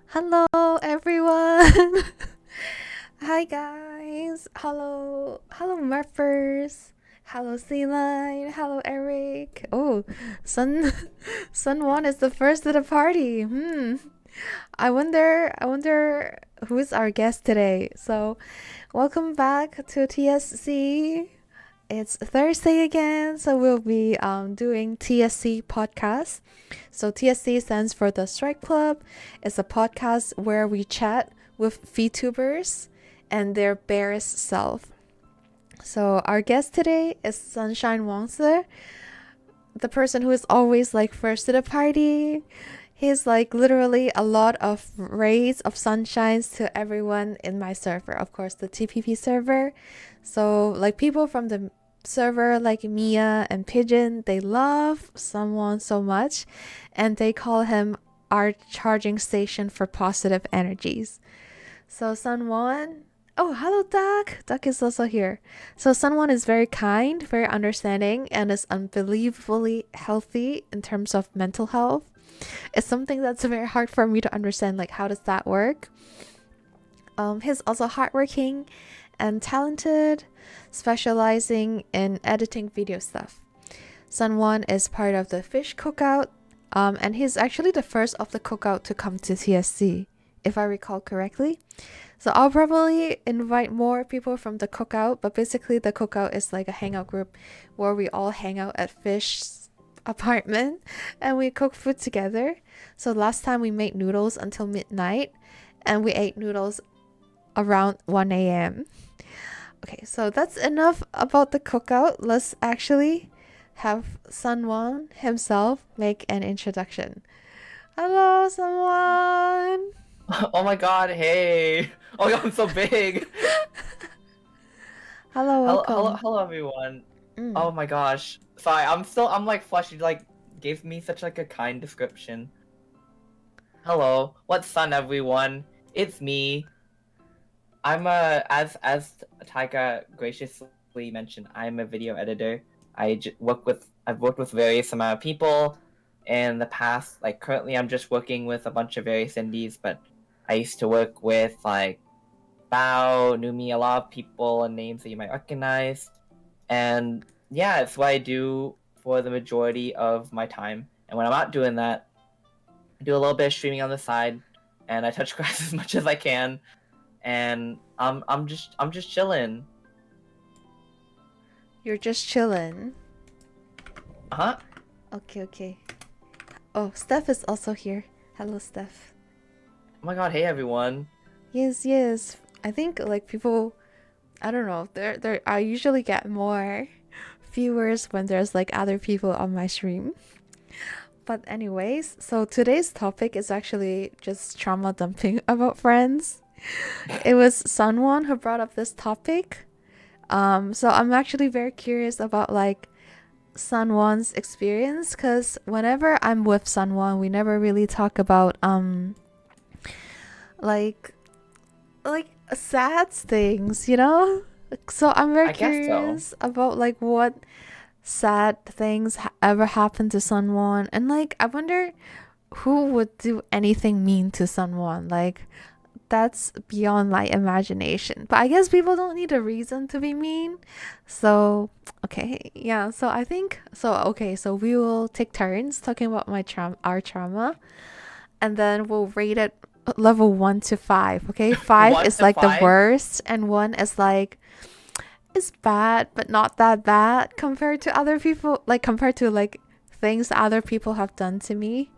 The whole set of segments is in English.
Hello, everyone. Hi, guys. Hello, Murphers. Hello, Celine. Hello, Eric. Oh, Sun, SunWon is the first to the party. I wonder who's our guest today. So, welcome back to TSC. It's Thursday again, so we'll be doing TSC podcast. So TSC stands for the Strike Club. It's a podcast where we chat with VTubers and their barest self. So our guest today is Sunshine Wangse, the person who is always like first to the party. He's like literally a lot of rays of sunshines to everyone in my server. Of course, the TPP server. So like people from the server like Mia and Pigeon, they love someone so much, and they call him our charging station for positive energies. So SunWon. Oh, hello, Duck. Duck is also here. So SunWon is very kind, very understanding, and is unbelievably healthy in terms of mental health. It's something that's very hard for me to understand. Like, how does that work? He's also hardworking and talented, specializing in editing video stuff. SunWon is part of the Fish Cookout, and he's actually the first of the cookout to come to TSC, if I recall correctly. So I'll probably invite more people from the cookout, but basically the cookout is like a hangout group where we all hang out at Fish's apartment and we cook food together. So last time we made noodles until midnight and we ate noodles around 1 a.m. Okay, so that's enough about the cookout. Let's actually have SunWon himself make an introduction. Hello, SunWon! Oh my god, hey. Oh my god, I'm so big. Hello, welcome. Hello everyone. Mm. Oh my gosh. Sorry, I'm like flushed. You like gave me such like a kind description. Hello. What's sun everyone? It's me. I'm a as Taiga graciously mentioned, I'm a video editor. I've worked with various amount of people in the past. Like currently I'm just working with a bunch of various indies, but I used to work with like Bao, Numi, a lot of people and names that you might recognize. And yeah, it's what I do for the majority of my time. And when I'm not doing that, I do a little bit of streaming on the side, and I touch grass as much as I can. And I'm just chilling. You're just chilling. Huh? Okay, okay. Oh, Steph is also here. Hello, Steph. Oh my god, hey everyone. Yes, yes. I think like people, I don't know. I usually get more viewers when there's like other people on my stream. But anyways, so today's topic is actually just trauma dumping about friends. It was Sunwon who brought up this topic. So I'm actually very curious about like Sunwon's experience because whenever I'm with Sunwon, we never really talk about like sad things, you know? So I'm very I guess so. curious about like what sad things ever happened to Sunwon, and like I wonder who would do anything mean to Sunwon. Like that's beyond my imagination. But I guess people don't need a reason to be mean. So, okay, yeah. So I think so. Okay, so we will take turns talking about our trauma, and then we'll rate it level 1 to 5. Okay, 5 One is to like the five. worst, and 1 is like it's bad, but not that bad compared to other people. Like compared to like things other people have done to me.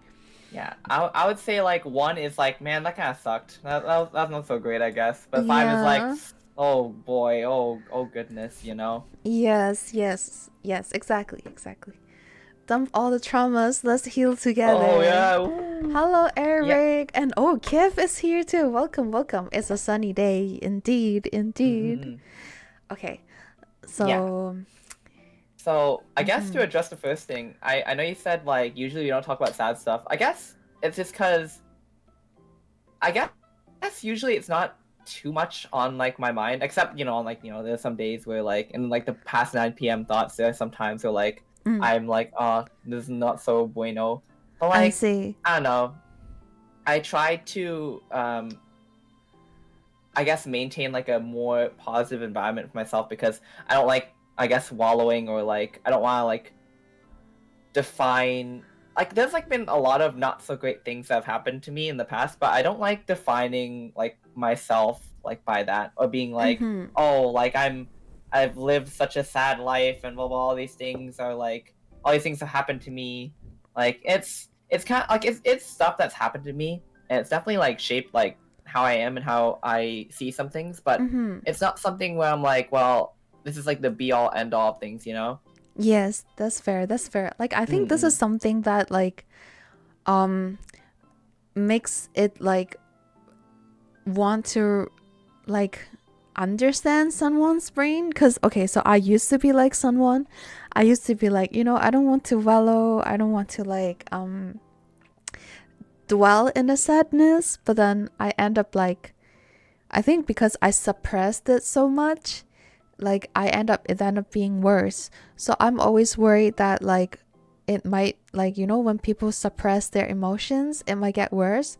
Yeah, I would say like one is like, man, that kind of sucked. That's not so great, I guess. But five is like, Yeah. oh boy, oh goodness, you know. Yes, yes, yes, exactly, exactly. Dump all the traumas. Let's heal Oh together. yeah, woo. Hello, Yeah. Eric. And oh, Kev is here too. Welcome, welcome. It's a sunny day. Indeed, indeed. Mm-hmm. Okay, Yeah. so. So I guess to Mhm. address the first thing, I know you said like usually you don't talk about sad stuff. I guess it's just because I guess usually it's not too much on like my mind, except on like there's some days where like in like the past 9 p.m. thoughts there sometimes where like Mm, I'm like, oh, this is not so bueno. But I like see. I don't know. I try to I guess maintain like a more positive environment for myself because I don't like, I guess, wallowing, or like I don't want to like define, like there's like been a lot of not so great things that have happened to me in the past, but I don't like defining like myself like by that, or being like, Mm-hmm. oh, like I've lived such a sad life and blah blah, all these things are like, all these things have happened to me. Like it's kind of like it's stuff that's happened to me, and it's definitely like shaped like how I am and how I see some things, but Mm-hmm. it's not something where I'm like, well, this is like the be all end all of things, you know? Yes, that's fair. That's fair. Like I think this is Mm-mm. something that like um makes it like want to like understand someone's brain, because okay, so I used to be like someone, I used to be like, I don't want to wallow, I don't want to like dwell in the sadness, but then I end up like, I think because I suppressed it so much, like it end up being worse. So I'm always worried that like it might, like, when people suppress their emotions, it might get worse.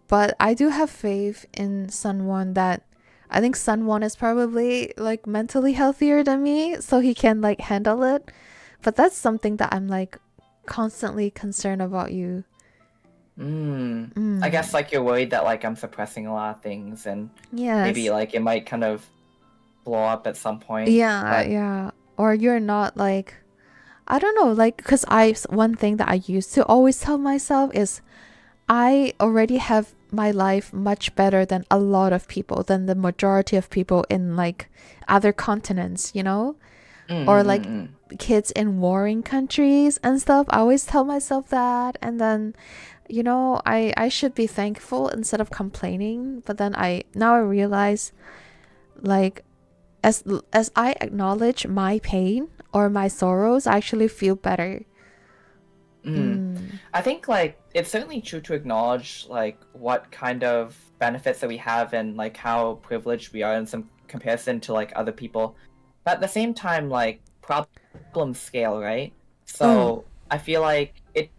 But I do have faith in SunWon, that I think SunWon is probably like mentally healthier than me, so he can like handle it. But that's something that I'm like constantly concerned about you. I guess Mm. like you're worried that like I'm suppressing a lot of things, and maybe Yes. like it might kind of blow up at some point. Yeah, But yeah. Or you're not like, I don't know, like, because one thing that I used to always tell myself is I already have my life much better than a lot of people, than the majority of people in like other continents, or like mm. kids in warring countries and stuff. I always tell myself that. And then, I should be thankful instead of complaining. But then now I realize, like, as I acknowledge my pain or my sorrows, I actually feel better. Mm. I think like it's certainly true to acknowledge like what kind of benefits that we have and like how privileged we are in some comparison to like other people. But at the same time, like problems scale, right? Mm. So I feel like it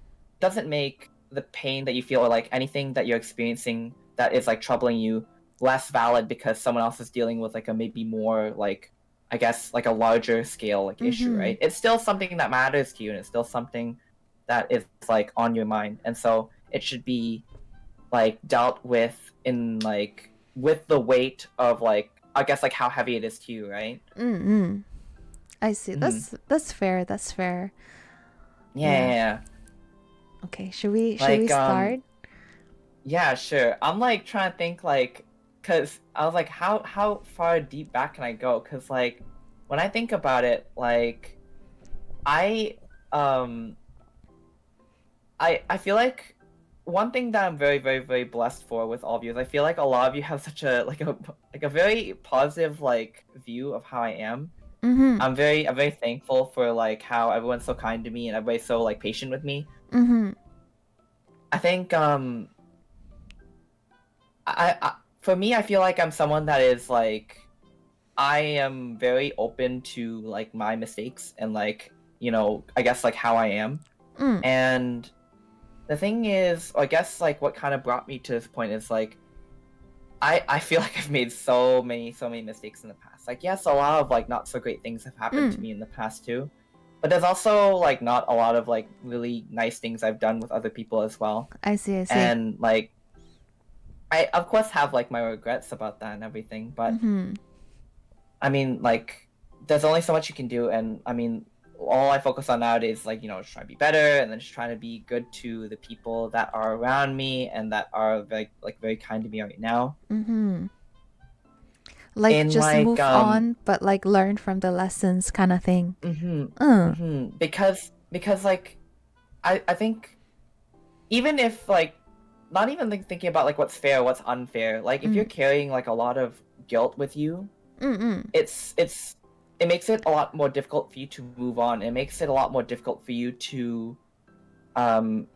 doesn't make the pain that you feel, or like anything that you're experiencing that is like troubling you, less valid because someone else is dealing with like a maybe more like, I guess, like a larger scale like issue, Mm-hmm. right? It's still something that matters to you, and it's still something that is like on your mind, and so it should be like dealt with in like with the weight of like, I guess, like how heavy it is to you, right? Mm-hmm. I see. Mm-hmm. That's fair. That's fair. Yeah, yeah, Yeah. yeah. Okay. Should we Like start? yeah, sure. I'm like trying to think like, cause I was like, how far deep back can I go? Cause like when I think about it, like I um I feel like one thing that I'm very, very, very blessed for with all of you is I feel like a lot of you have such a like a very positive like view of how I am. Mm-hmm. I'm very thankful for like how everyone's so kind to me and everybody's so like patient with me. Mm-hmm. I think I for me, I feel like I'm someone that is like, I am very open to like my mistakes and like, I guess like how I am. Mm. And the thing is, I guess like what kind of brought me to this point is like I feel like I've made so many mistakes in the past. Like yes, a lot of like not so great things have happened to Mm. me in the past too. But there's also like not a lot of like really nice things I've done with other people as well. I see. I see. And like I of course have like my regrets about that and everything, but Mm-hmm. I mean like there's only so much you can do, and I mean all I focus on nowadays is like, just trying to be better, and then just trying to be good to the people that are around me and that are very kind to me right now. Mm-hmm. Like In just like move on, but like learn from the lessons, kind of thing. Uh. because like I think even if like not even like thinking about like what's fair, what's unfair, like if you're Mm. carrying like a lot of guilt with you, Mm. it makes it a lot more difficult for you to move on. It makes it a lot more difficult for you to um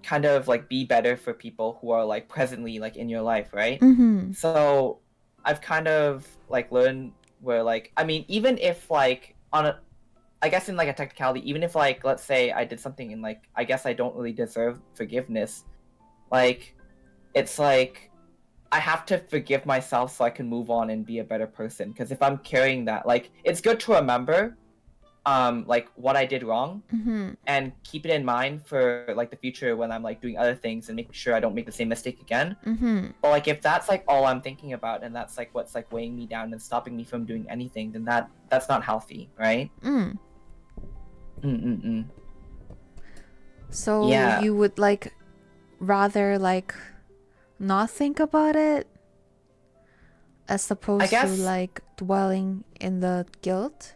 kind of like be better for people who are like presently like in your life, right? Mm. So I've kind of like learned where like, I mean, even if like on a, I guess in like a technicality, even if like let's say I did something and like I guess I don't really deserve forgiveness, like it's like I have to forgive myself so I can move on and be a better person. Because if I'm carrying that, like, it's good to remember, like what I did wrong, Mm-hmm. and keep it in mind for like the future when I'm like doing other things and making sure I don't make the same mistake again. Mm-hmm. But like if that's like all I'm thinking about and that's like what's like weighing me down and stopping me from doing anything, then that's not healthy, right? Mm. Mm-mm-mm. So Yeah, you would like rather like not think about it as I opposed to guess. like dwelling in the guilt?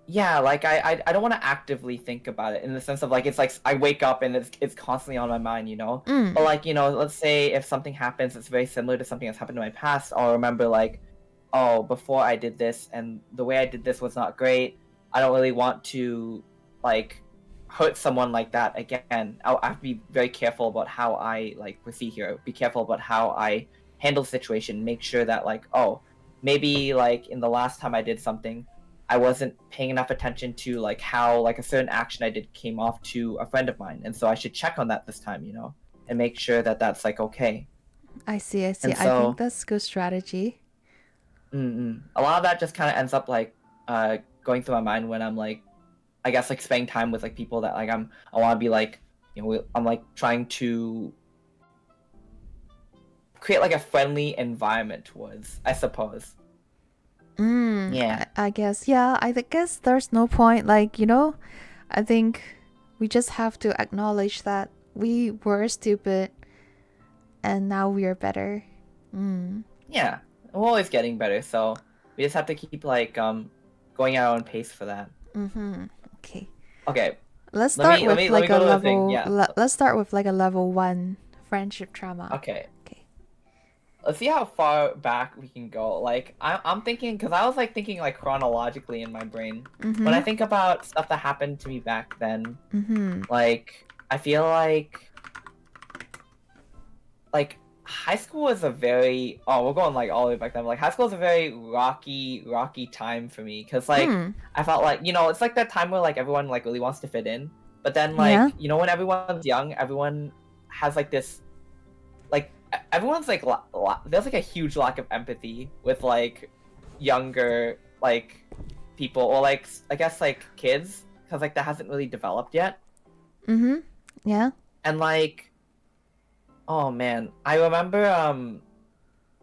Yeah, like I don't want to actively think about it in the sense of like it's like I wake up and it's constantly on my mind, you know. But Mm. like let's say if something happens that's very similar to something that's happened in my past, I'll remember like, oh, before I did this and the way I did this was not great. I don't really want to like hurt someone like that again. I have to be very careful about how I like proceed here. Be careful about how I handle the situation. Make sure that like, oh, maybe like in the last time I did something, I wasn't paying enough attention to like how like a certain action I did came off to a friend of mine, and so I should check on that this time, and make sure that that's like okay. I see, I see. And I think so that's good strategy. a lot of that just kind of ends up like going through my mind when I'm like, I guess like spending time with like people that like I want to be like, I'm like trying to create like a friendly environment towards, I suppose. Mm, Yeah. I guess, yeah, guess there's no point. Like, I think we just have to acknowledge that we were stupid and now we are better. Mm. Yeah. We're always getting better, so we just have to keep like going at our own pace for that. Mm-hmm. Okay. Okay, Let's let start me let with me let like me a go to the thing. level. Yeah. Let's start with like a level one friendship trauma. Okay. Okay. Let's see how far back we can go. Like I'm thinking because I was like thinking like chronologically in my brain. When I Mm-hmm. think about stuff that happened to me back then, Mm-hmm. like I feel like high school was a very we're going like all the way back then. Like high school was a very rocky time for me because like Mm. I felt like it's like that time where like everyone like really wants to fit in, but then Yeah. like when everyone's young, everyone has like this like everyone's like there's like a huge lack of empathy with like younger like people or like I guess like kids because like that hasn't really developed yet. Mm-hmm. Yeah. And like oh man, I remember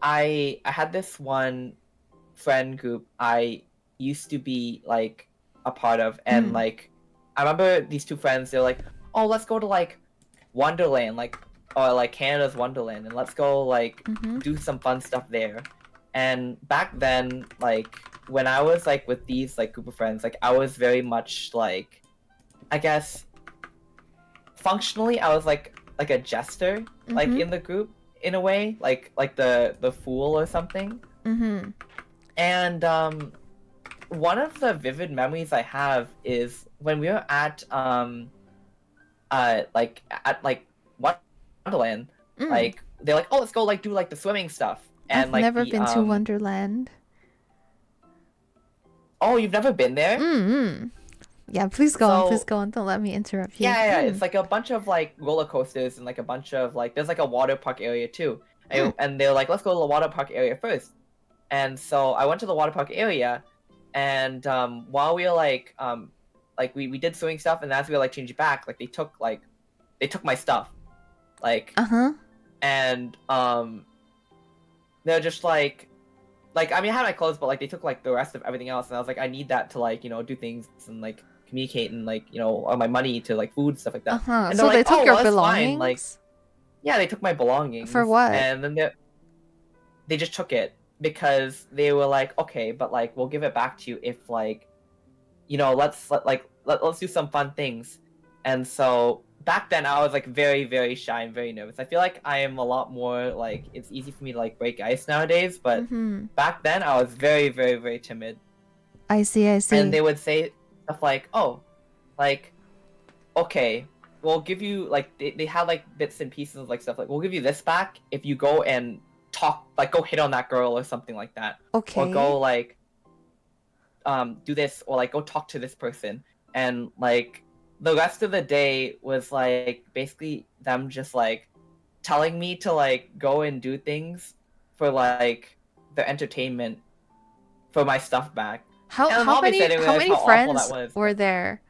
I had this one friend group I used to be like a part of, and Mm. like I remember these two friends, they're like, oh, let's go to like Wonderland, like or like Canada's Wonderland, and let's go like Mm-hmm. do some fun stuff there. And back then, like when I was like with these like group of friends, like I was very much like I guess functionally I was like a jester like Mm-hmm. in the group in a way, like the fool or something. Mm-hmm. And one of the vivid memories I have is when we were at like Wonderland, Mm. like they're like, oh, let's go like do like the swimming stuff and I've like never the been to Wonderland. oh, you've never been there? Mm-hmm. Yeah, please go on. Please So go on. Don't let me interrupt you. yeah, Mm. it's like a bunch of like roller coasters and like a bunch of like there's like a water park area too. Mm. And they're like, let's go to the water park area first. And so I went to the water park area, and while we were like we did swimming stuff, and as we were like changing back, like they took my stuff, like Uh-huh. and they're just like I mean I had my clothes, but like they took like the rest of everything else, and I was like I need that to like do things and like communicate and like all my money to like food stuff like that. Uh-huh. And they're So they like, took oh your well, it's fine. Like belongings? yeah, they took my For belongings, what? and then they just took it because they were like, okay, but like we'll give it back to you if like let's do some fun things. And so back then I was like very very shy and very nervous. I feel like I am a lot more like it's easy for me to like break ice nowadays, but Mm-hmm. back then I was very very very timid. I see, I And see. they would say stuff like, oh, like okay, we'll give you like they had like bits and pieces of like stuff like we'll give you this back if you go and talk like go hit on that girl or something like that, or Okay. go like do this, or like go talk to this person. And like the rest of the day was like basically them just like telling me to like go and do things for like the entertainment for my stuff back. How And how obviously I many didn't how realize many how awful that friends was. were there?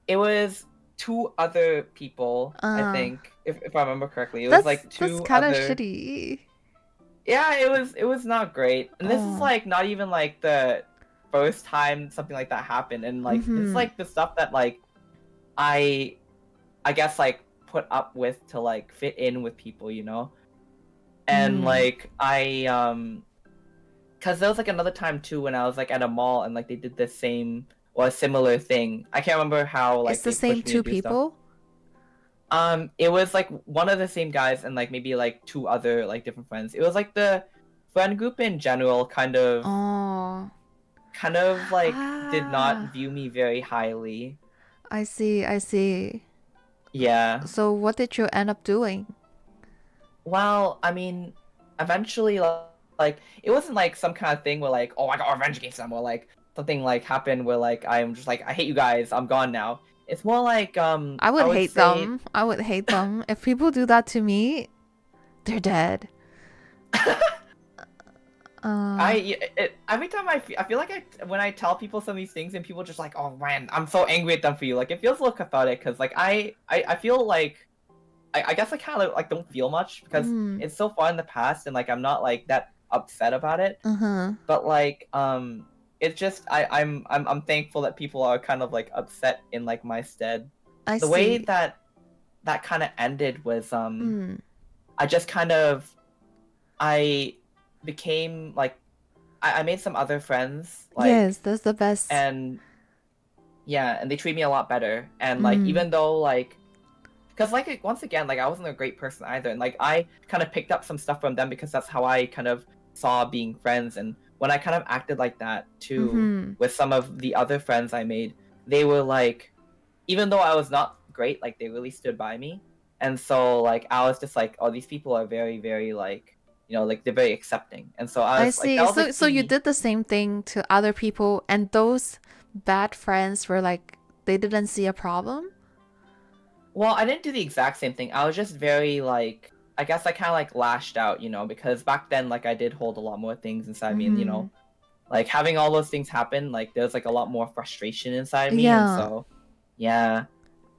It was two other people, I Uh, think, if I remember correctly. It was that's like that's two kind of other. shitty. Yeah, it was not great. And this is Oh. like not even like the first time something like that happened. And like this is Mm-hmm. like the stuff that like I I guess like put up with to like fit in with people, you know? And Mm. like I cuz there was like another time too when I was like at a mall and like they did the same or a similar thing. I can't remember how It's like the they same pushed me to two do stuff. people? It was like one of the same guys and like maybe like two other like different friends. It was like the friend group in general Oh. kind of like did not Ah. view me very highly. I see, I see. Yeah. So what did you end up doing? Well, I mean, eventually like it wasn't like some kind of thing where like, oh, I got revenge against them or like something like happened where like I'm just like I hate you guys, I'm gone now. It's more like I I would would hate say them. I would hate them. If people do that to me, they're dead. Uh, every time I feel like when I tell people some of these things and people just like, oh man, I'm so angry at them for you. Like it feels a little cathartic because like I feel like I guess I kind of like don't feel much because mm, it's so far in the past and like I'm not like that upset about it. uh-huh. But like it's just I'm thankful that people are kind of like upset in like my stead. I The way see. that kind of ended was Mm. I just kind of I became like I made some other friends Yes, like that's the best. and yeah and they treat me a lot better and like Mm. even though like because like once again like I wasn't a great person either and like I kind of picked up some stuff from them because that's how I kind of saw being friends and when I kind of acted like that too Mm-hmm. with some of the other friends I made they were like even though I was not great like they really stood by me and so like I was just like oh these people are very very like you know like they're very accepting and so I I was like that see. was So like so you the did the same thing to other people and those bad friends were like they didn't see a problem? well I didn't do the exact same thing I was just very like I guess I kind of like lashed out you know because back then like I did hold a lot more things inside me and you Mm-hmm. know like having all those things happen like there's like a lot more frustration inside me and Yeah. so yeah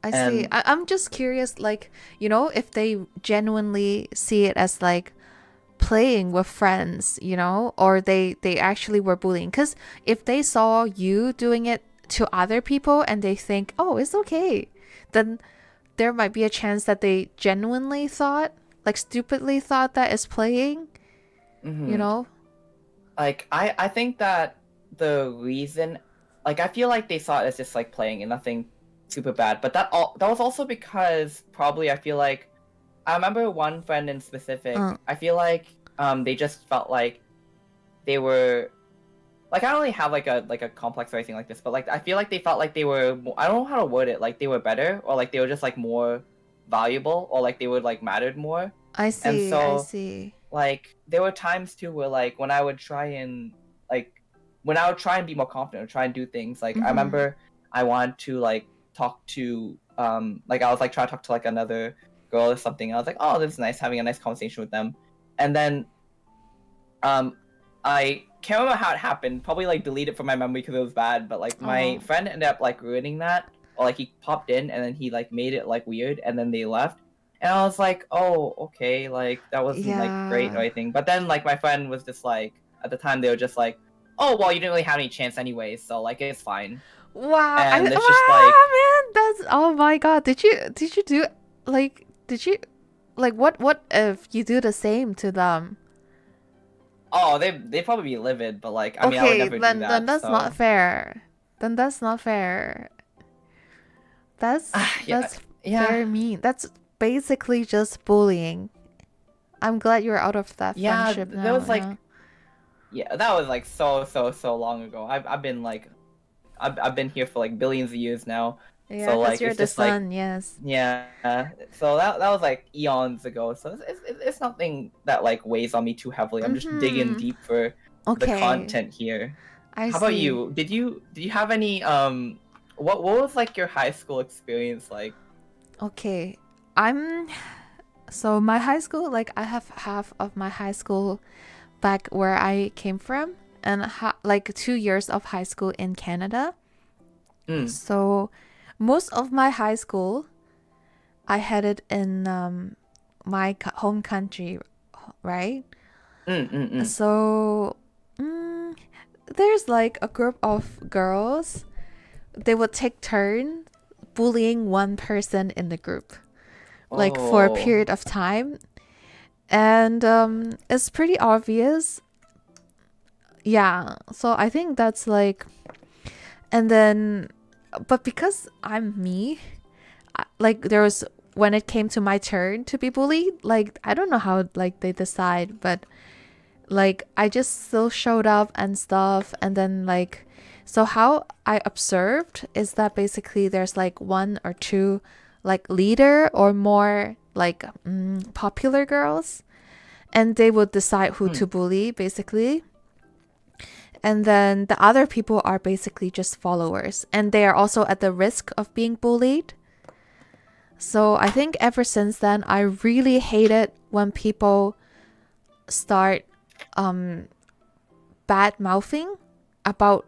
I see. and I'm just curious, like, if they genuinely see it as like playing with friends, or they actually were bullying. Because if they saw you doing it to other people and they think, oh, it's okay, then there might be a chance that they genuinely thought, like stupidly thought that it's playing, you mhm. know? Like I think that the reason like I feel like they saw it as just like playing and nothing super bad but that was also because probably I feel like I remember one friend in Uh, specific I feel like they just felt like they were like I don't really have like a complex or anything like this but like I feel like they felt like they were I don't know how to word it like they were better or like they were just like more valuable or like they would like mattered more I and see, I so see. like there were times too where like when I would try and like when I would try and be more confident or try and do things like I Mm-hmm. remember I wanted to like talk to like I was like trying to talk to like another girl or something and I was like oh this is nice having a nice conversation with them and then um I can't remember how it happened probably like delete it from my memory because it was bad but like my Oh, friend ended up like ruining that or like he popped in and then he like made it like weird and then they left and I was like oh okay like that wasn't like great or yeah. anything but then like my friend was just like at the time they were just like oh well you didn't really have any chance anyways so like it's fine Wow, and it's just like man, that's oh my god. Did you do did you what if you do the same to them? oh they probably be livid but like I mean I would Okay, never do then that that's not so fair. Then that's not fair. yeah That's yeah very mean. That's basically just bullying. I'm glad you're out of that yeah friendship there now, was yeah. like yeah, that was like so long ago. I've been like I've been here for like billions of years now. Yeah, So because like you're it's the just like son, yes. yeah. So that was like eons ago. So it's nothing that like weighs on me too heavily. I'm just digging Mm-hmm. deep for the Okay, content here. I How about see. you? Did you have any what was like your high school experience like? Okay. I'm So my high school, like I have half of my high school back where I came from, and like 2 years of high school in Canada. Mm, So most of my high school, I had it in my home country, right? mm. So there's like a group of girls. They would take turn bullying one person in the group, like for a Oh. period of time, and it's pretty obvious. Yeah, so I think that's like, and then, but because I'm me, like there was when it came to my turn to be bullied, like I don't know how like they decide, but like I just still showed up and stuff, and then like, so how I observed is that basically there's like one or two like leader or more like popular girls, and they would decide who Hmm. to bully basically. And then the other people are basically just followers, and they are also at the risk of being bullied. So I think ever since then, I really hate it when people start um, bad mouthing about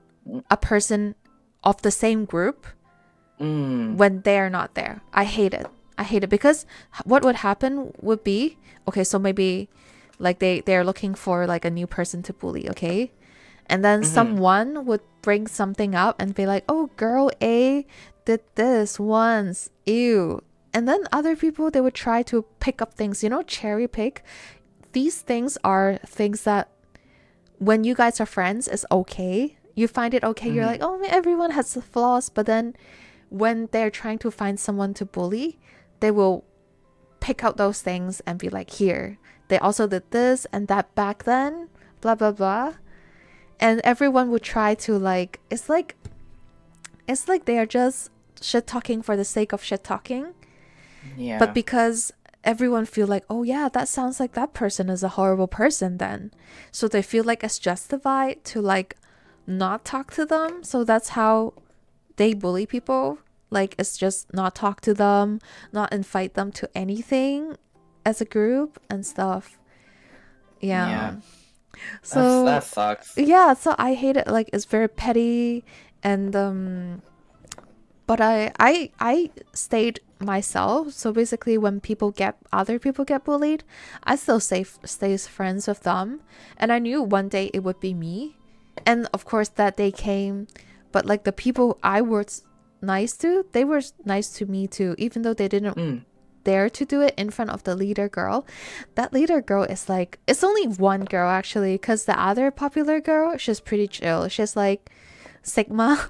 a person of the same group Mm. when they are not there. I hate it. I hate it because what would happen would be, okay, so maybe like they're looking for like a new person to bully, okay? And then Mm-hmm. someone would bring something up and be like, "Oh, girl A did this once. Ew." And then other people, they would try to pick up things, cherry pick. These things are things that when you guys are friends is okay. You find it okay. You're Mm-hmm. like, "Oh, everyone has flaws." But then when they're trying to find someone to bully, they will pick out those things and be like, "Here, they also did this and that back then, blah blah blah." And everyone would try to like, it's like they are just shit talking for the sake of shit talking, but Yeah. because everyone feel like, oh yeah, that sounds like that person is a horrible person then, so they feel like it's justified to like not talk to them. So that's how they bully people. Like it's just not talk to them, not invite them to anything as a group and stuff. Yeah. Yeah. That So sucks. yeah, so I hate it. Like it's very petty, and but I stayed myself. So basically, when other people get bullied, I still stays friends with them, and I knew one day it would be me, and of course that day came, but like the people I was nice to, they were nice to me too, even though they didn't Mm. dare to do it in front of the leader girl. That leader girl is like, it's only one girl actually, because the other popular girl, she's pretty chill. She's like Sigma.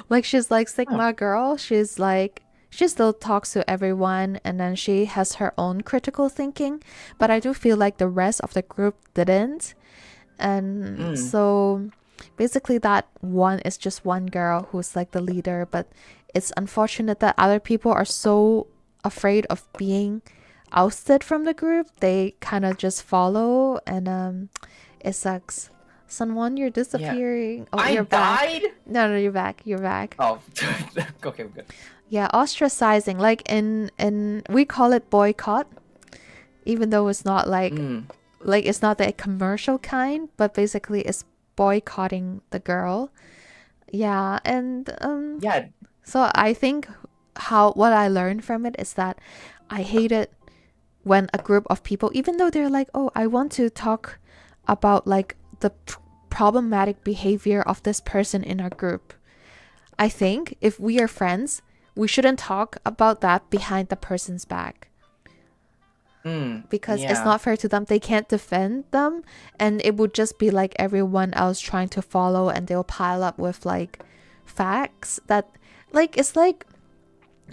Like she's like Oh. Sigma girl. She's like, she still talks to everyone, and then she has her own critical thinking. But I do feel like the rest of the group didn't. And Mm. so basically, that one is just one girl who's like the leader. But it's unfortunate that other people are so afraid of being ousted from the group. They kind of just follow, and it sucks. SunWon, you're Yeah. disappearing. Oh, I you're back. died? No, you're back. You're back. Oh. Okay, we're good. Yeah, ostracizing. Like in we call it boycott, even though it's not Mm. like it's not the commercial kind, but basically it's boycotting the girl. Yeah, and Yeah. so I think how what I learned from it is that I hate it when a group of people, even though they're like, "Oh, I want to talk about like the problematic behavior of this person in our group." I think if we are friends, we shouldn't talk about that behind the person's back, Mm. because it's Yeah. not fair to them. They can't defend them, and it would just be like everyone else trying to follow, and they'll pile up with like facts that, like, it's like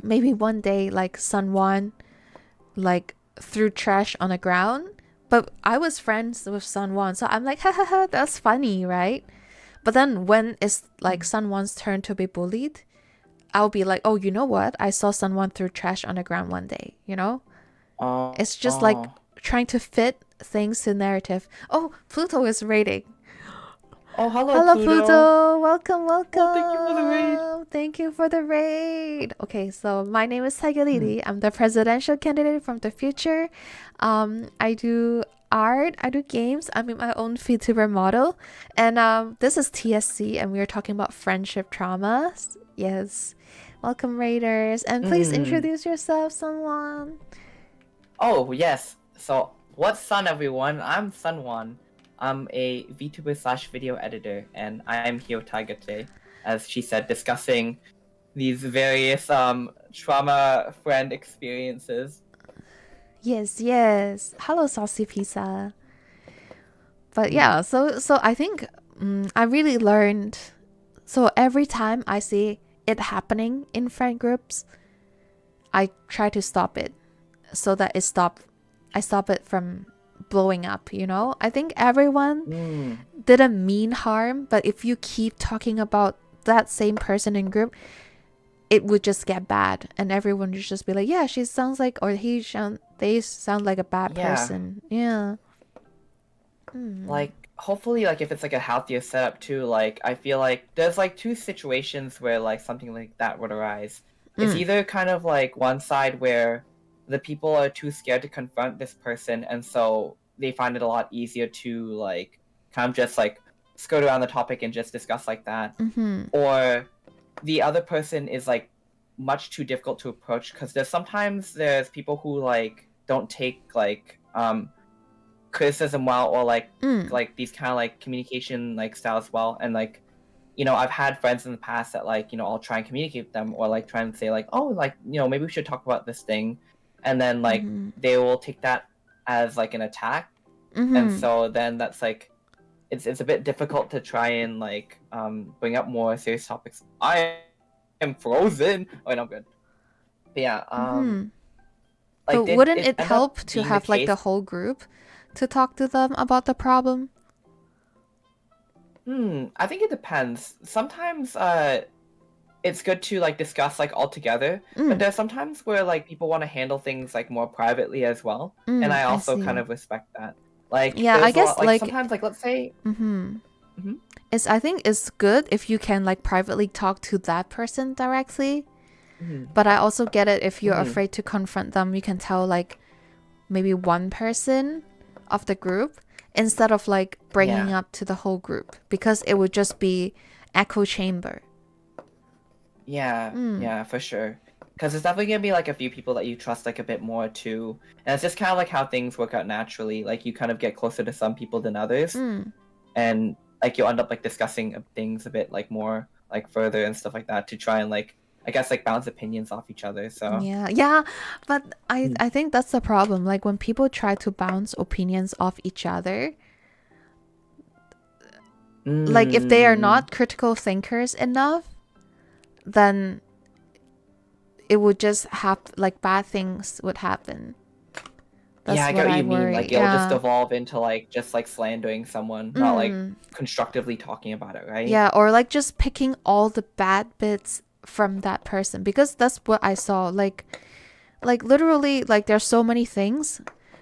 maybe one day like SunWon like threw trash on the ground, but I was friends with SunWon, so I'm like, ha ha ha, that's funny, right? But then when it's like SunWon's turn to be bullied, I'll be like, oh, you know what? I saw someone threw trash on the ground one day, you know? Oh. It's just like Oh. trying to fit things to narrative. Oh, Pluto is raiding. Oh, hello, Hello, Pluto. Pluto. Welcome, Oh, thank you for the raid. welcome. Thank you for the raid. Okay, so my name is Taiga. Hmm. I'm the presidential candidate from the future. I do art, I do games. I'm in my own VTuber model. And this is TSC, and we are talking about friendship traumas. Yes. Welcome, Raiders. And please Hmm. introduce yourself, someone. Oh, yes. So, what's Sun, everyone? I'm SunWon. I'm a VTuber slash video editor, and I'm here with Taiga today, as she said, discussing these various trauma friend experiences. Yes, yes. Hello, Saucy Pizza. But Hmm. yeah, so I think I really learned. So every time I see it happening in friend groups, I try to stop it so that I stop it from blowing up, you know? I think everyone Hmm. didn't mean harm, but if you keep talking about that same person in group, it would just get bad and everyone would just be like, yeah, she sounds like or they sound like a bad Yeah. person. Yeah. Hmm. Like, hopefully, like, if it's like a healthier setup too, like, I feel like there's like two situations where like something like that would arise. It's Mm. either kind of like one side where the people are too scared to confront this person, and so they find it a lot easier to like kind of just like skirt around the topic and just discuss like that. Mm-hmm. Or the other person is like much too difficult to approach because there's people who like don't take like criticism well, or Mm. like these kind of like communication like styles well. And like, I've had friends in the past that like, I'll try and communicate with them, or like try and say like, oh, like, maybe we should talk about this thing, and then like Mm-hmm. they will take that as like an attack. And Mm-hmm. so then that's like it's a bit difficult to try and like bring up more serious topics. I am frozen. Oh, no, I'm good. But yeah, Mm-hmm. like, But did wouldn't it it end up help to being the have like case? the whole group to talk to them about the problem? I think it depends. Sometimes it's good to like discuss like all together, but Mm. there's sometimes where like people want to handle things like more privately as well, and Mm. I I also kind see. of respect that. Like, Yeah, I there's a lot guess like like sometimes like let's say. mm-hmm. Mhm. I think it's good if you can like privately talk to that person directly. Mhm. But I also get it if you're Mhm. afraid to confront them, you can tell like maybe one person of the group instead of like bringing Yeah. up to the whole group because it would just be echo chamber. Yeah, Mm. yeah, for sure. Because there's definitely gonna be like a few people that you trust like a bit more too, and it's just kind of like how things work out naturally. Like, you kind of get closer to some people than others, Mm. and like you'll end up like discussing things a bit like more like further and stuff like that to try and like, I guess, like bounce opinions off each other. So. Yeah, yeah, but I Mm. I think that's the problem. Like when people try to bounce opinions off each other, like if they are Mm. not critical thinkers enough, then it would just have like bad things would happen. Yeah, That's I what get what I you mean. worry. Like, it'll just Yeah. evolve into like just like slandering someone, not like Mm. constructively talking about it, right? Yeah, or like just picking all the bad bits from that person because that's what I saw. Like literally like there's so many things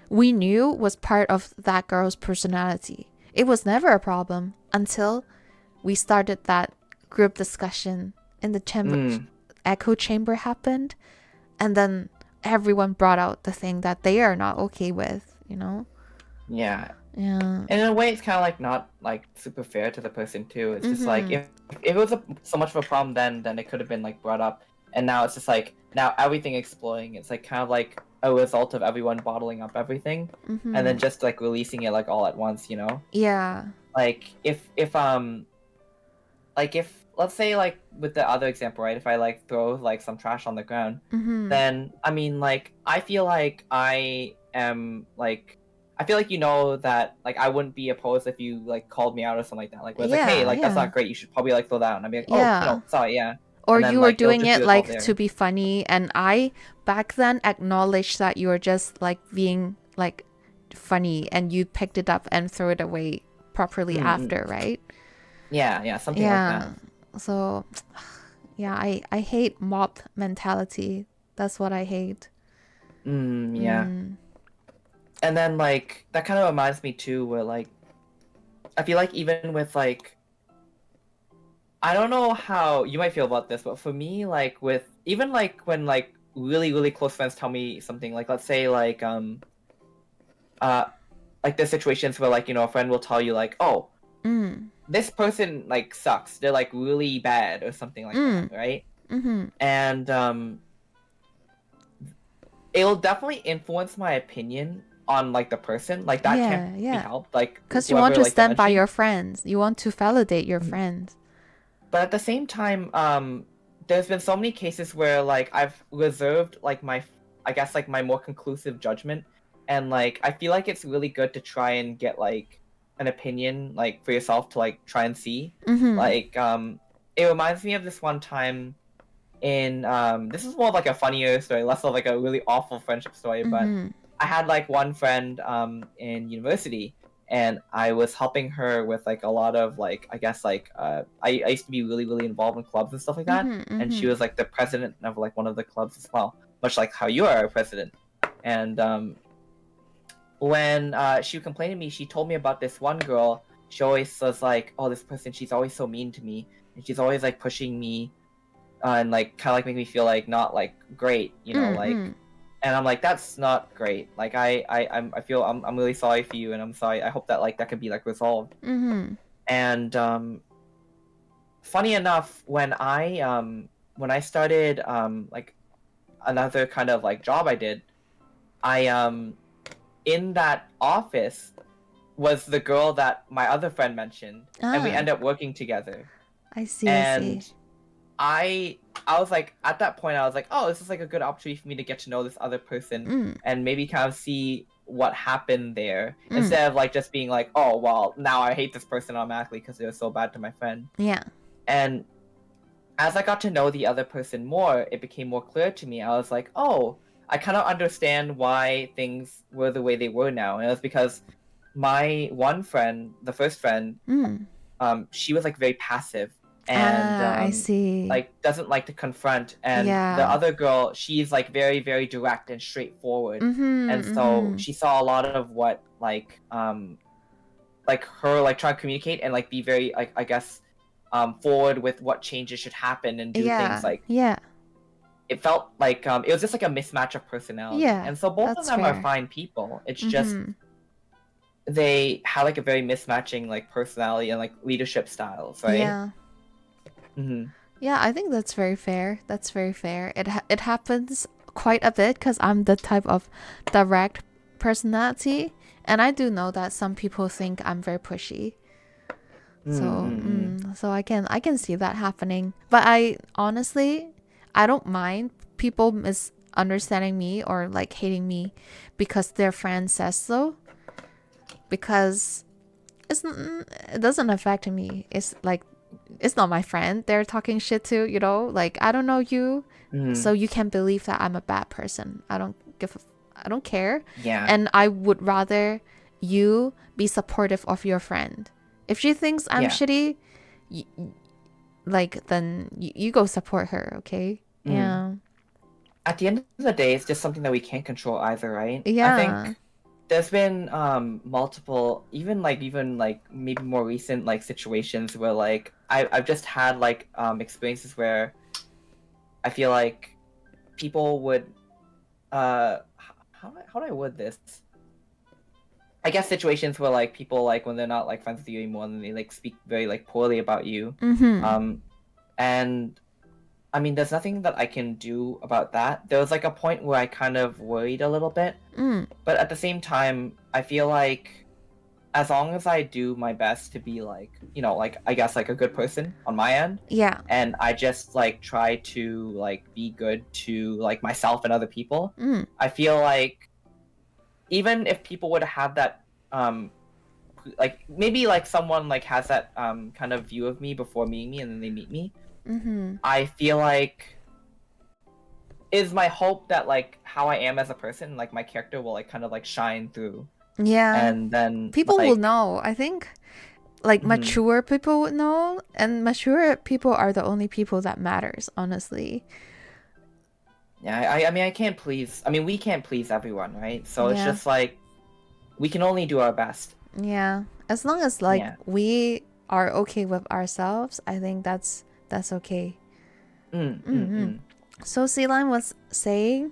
we knew was part of that girl's personality. It was never a problem until we started that group discussion in the chamber Mm. echo chamber happened and then everyone brought out the thing that they are not okay with, you know? Yeah. Yeah. And in a way, it's kind of like not like super fair to the person too. It's just like, Mhm. if it was so much of a problem, then it could have been like brought up, and now it's just like now everything exploding. It's like kind of like a result of everyone bottling up everything, and then Mhm. just like releasing it like all at once. Yeah. Like, if let's say like with the other example, right? If I like throw like some trash on the ground, Mhm. then I mean, like, I feel like I am like, I feel like that like I wouldn't be opposed if you like called me out or something like that. Like, where it's like, hey, Yeah, like, that's yeah. not great. You should probably like throw that out. And I'd be like, oh, Yeah. sorry, yeah. Or And then you were like it'll doing just be it resolved like to there. be funny and I back then acknowledged that you were just like being like funny and you picked it up and threw it away properly Mm-mm. after, right? Yeah, yeah, something like that. Yeah. So yeah, I hate mob mentality. That's what I hate. Yeah. Mm. And then like that kind of reminds me too, where like I feel like even with like I don't know how you might feel about this, but for me, like with even like when like really really close friends tell me something, like let's say uh like there's situations where like a friend will tell you like, oh, Mm. this person like sucks, they're like really bad or something like that, Mm. right? Mm-hmm. And it'll definitely influence my opinion on like the person, like that can't Yeah, be yeah. helped, like Because you want whoever to like you're stand by mentioning. your friends. You want to validate your Mhm. friends. But at the same time, there's been so many cases where like I've reserved like I guess like my more conclusive judgment, and like I feel like it's really good to try and get like an opinion like for yourself to like try and see. Mm-hmm. Like it reminds me of this one time in this is more of like a funnier story, less of like a really awful friendship story, but Mm-hmm. I had like one friend in university, and I was helping her with like a lot of like I guess like I used to be really really involved in clubs and stuff like that, Mm-hmm. and she Mm-hmm. was like the president of like one of the clubs as well, much like how you are a president. And when she complained to me, she told me about this one girl. She always was like, oh, this person, she's always so mean to me, and she's always like pushing me and like kind of like make me feel like not like great, Mm-hmm. like. And I'm like, that's not great. Like I feel I'm really sorry for you, and I'm sorry. I hope that like that can be like resolved. Mm-hmm. And funny enough, when I started like another kind of like job I did, I in that office was the girl that my other friend mentioned, and we Ah, ended up working together. I see, I And see. I was like at that point I was like, oh, this is like a good opportunity for me to get to know this other person Mm. and maybe kind of see what happened there Mm. instead of like just being like, oh well, now I hate this person automatically because they were so bad to my friend. Yeah. And as I got to know the other person more, it became more clear to me. I was like, oh, I kind of understand why things were the way they were now. And it was because my one friend, the first friend, Mm. she was like very passive and Ah, I see. like doesn't like to confront, and the Yeah. other girl, she's like very very direct and straightforward, Mm-hmm. and so Mm-hmm. she saw a lot of what like her like trying to communicate and like be very like I guess forward with what changes should happen and do things Yeah. like Yeah. it felt like it was just like a mismatch of personality, Yeah. and so both of That's them are fair. fine people. It's just Mm-hmm. they have like a very mismatching like personality and like leadership styles, right? Yeah. Mm-hmm. Yeah, I think that's very fair. That's very fair. It happens quite a bit because I'm the type of direct personality, and I do know that some people think I'm very pushy. So, Mm-hmm. so I can see that happening. But I honestly, I don't mind people misunderstanding me or like hating me because their friend says so. Because it doesn't affect me. It's like it's not my friend they're talking shit to, like I don't know you, Mm-hmm. so you can believe that I'm a bad person. I don't care. Yeah. And I would rather you be supportive of your friend. If she thinks I'm Yeah. shitty, y- like then you go support her, okay? Mm. Yeah. At the end of the day, it's just something that we can't control either, right? I Yeah. think there's been multiple, even like maybe more recent like situations where like I've just had like experiences where I feel like people would how do I word this? I guess situations where like people like when they're not like friends with you anymore and they like speak very like poorly about you. Mm-hmm. Um and I mean, there's nothing that I can do about that. There was like a point where I kind of worried a little bit, Mm. but at the same time, I feel like as long as I do my best to be like, like I guess like a good person on my end, Yeah. and I just like try to like be good to like myself and other people, Mm. I feel like even if people would have that like maybe like someone like has that kind of view of me before meeting me and then they meet me, Mm-hmm. I feel like is my hope that like how I am as a person, like my character will like kind of like shine through, Yeah, and then people will like, know, I think. Like mhm. mature people would know, and mature people are the only people that matters, honestly. Yeah, I mean I can't please. I mean we can't please everyone, right? So it's Yeah. just like we can only do our best. Yeah, as long as like Yeah. are okay with ourselves, I think that's okay. Mm, mm, Mm-hmm. mm. So Celine was saying,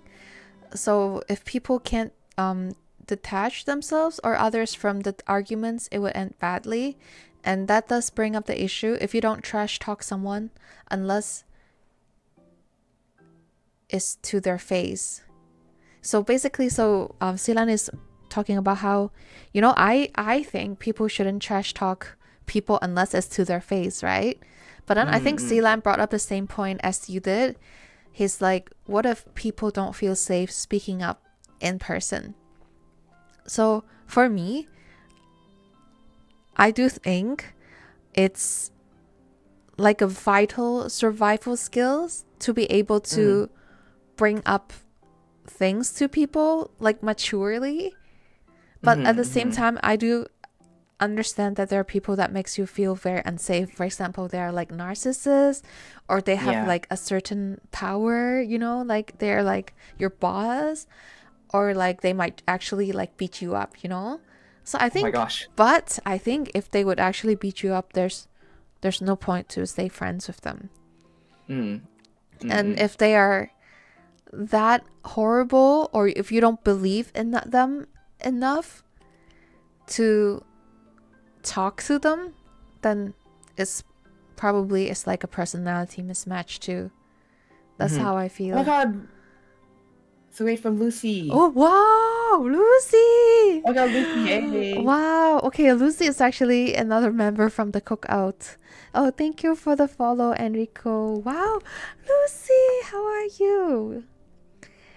so if people can't detach themselves or others from the arguments, it would end badly. And that does bring up the issue. If you don't trash talk someone, unless it's to their face. So basically, Celine is talking about how, I think people shouldn't trash talk people unless it's to their face, right? But then I Mm, think mm. Celine brought up the same point as you did. He's like, what if people don't feel safe speaking up in person? So for me, I do think it's like a vital survival skills to be able Mm. to bring up things to people like maturely. But at the Mm-hmm, same mm-hmm. time, I do understand that there are people that makes you feel very unsafe. For example, they are like narcissists, or they have Yeah. like a certain power, like they're like your boss, or like they might actually like beat you up. So I Oh my think, gosh. but I think if they would actually beat you up, there's no point to stay friends with them. Mm. And Mm-mm. if they are that horrible, or if you don't believe in them enough to talk to them, then it's it's like a personality mismatch too. That's Mm-hmm. how I Oh my feel. god. So wait from Lucy. Oh wow, Lucy! Oh my god, Lucy, hey. Wow. Okay, Lucy is actually another member from the cookout. Oh, thank you for the follow, Enrico. Wow, Lucy, how are you?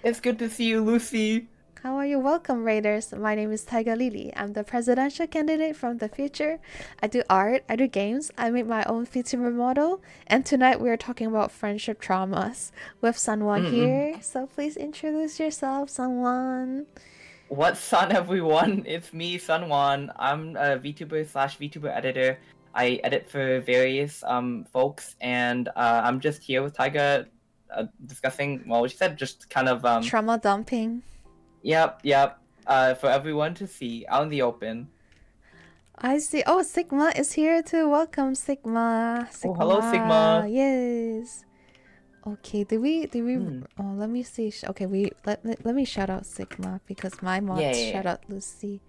It's good to see you, Lucy. How are you? Welcome, Raiders. My name is Taiga Lily. I'm the presidential candidate from the future. I do art, I do games, I make my own VTuber model, and tonight we're talking about friendship traumas with SunWon Mm-mm. here. So please introduce yourself, SunWon. What's on everyone? It's me, SunWon. I'm a VTuber slash VTuber editor. I edit for various folks, and I'm just here with Taiga, discussing. Well, she said just kind of Trauma dumping. yep. For everyone to see out in the open. I see. Oh, Sigma is here too. Welcome, Sigma. Oh, hello, Sigma. Sigma. Yes. Okay, did we Hmm. oh, let me see. Okay, let me shout out Sigma because my Yeah, mods yeah, shout yeah. out Lucy.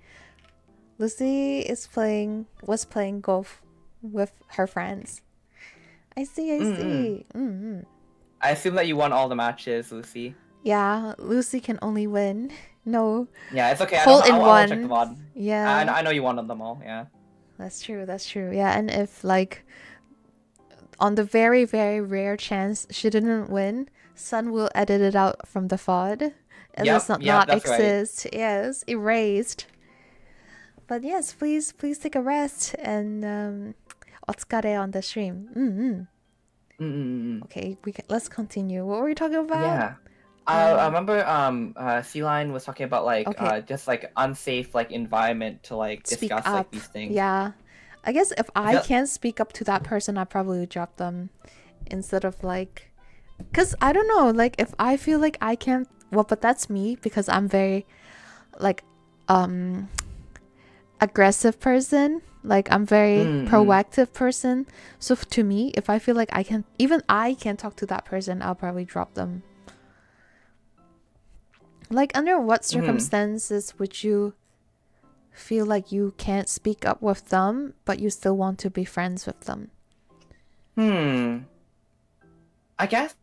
Lucy was playing golf with her friends. I see, I Mm-mm. see. Mm-hmm. I assume that you won all the matches, Lucy. Yeah, Lucy can only win. No, Yeah, it's okay. I don't. hole in I won't check the one. VOD. Yeah, I know you won them all. Yeah. that's true. That's true. Yeah, and if like on the very very rare chance she didn't win, Sun will edit it out from the VOD. It does Yep. not That's right. exist. Yes, erased. But yes, please take a rest and otsukare on the stream. Mm-hmm. Mm-mm. Okay, let's continue. What were we talking about? Yeah. I Um, remember Sea Lion was talking about like okay, just like unsafe like environment to like speak discuss like up. these things. Yeah, I guess if I I feel can't speak up to that person, I probably would drop them instead of like, cause I don't know, like if I feel like I can't, well, but that's me because I'm very like um aggressive person. Like I'm very mm-mm. proactive person. So to me, if I feel like I can't talk to that person, I'll probably drop them. Like under what Mm-hmm. circumstances would you feel like you can't speak up with them, but you still want to be friends with them? Hmm. I guess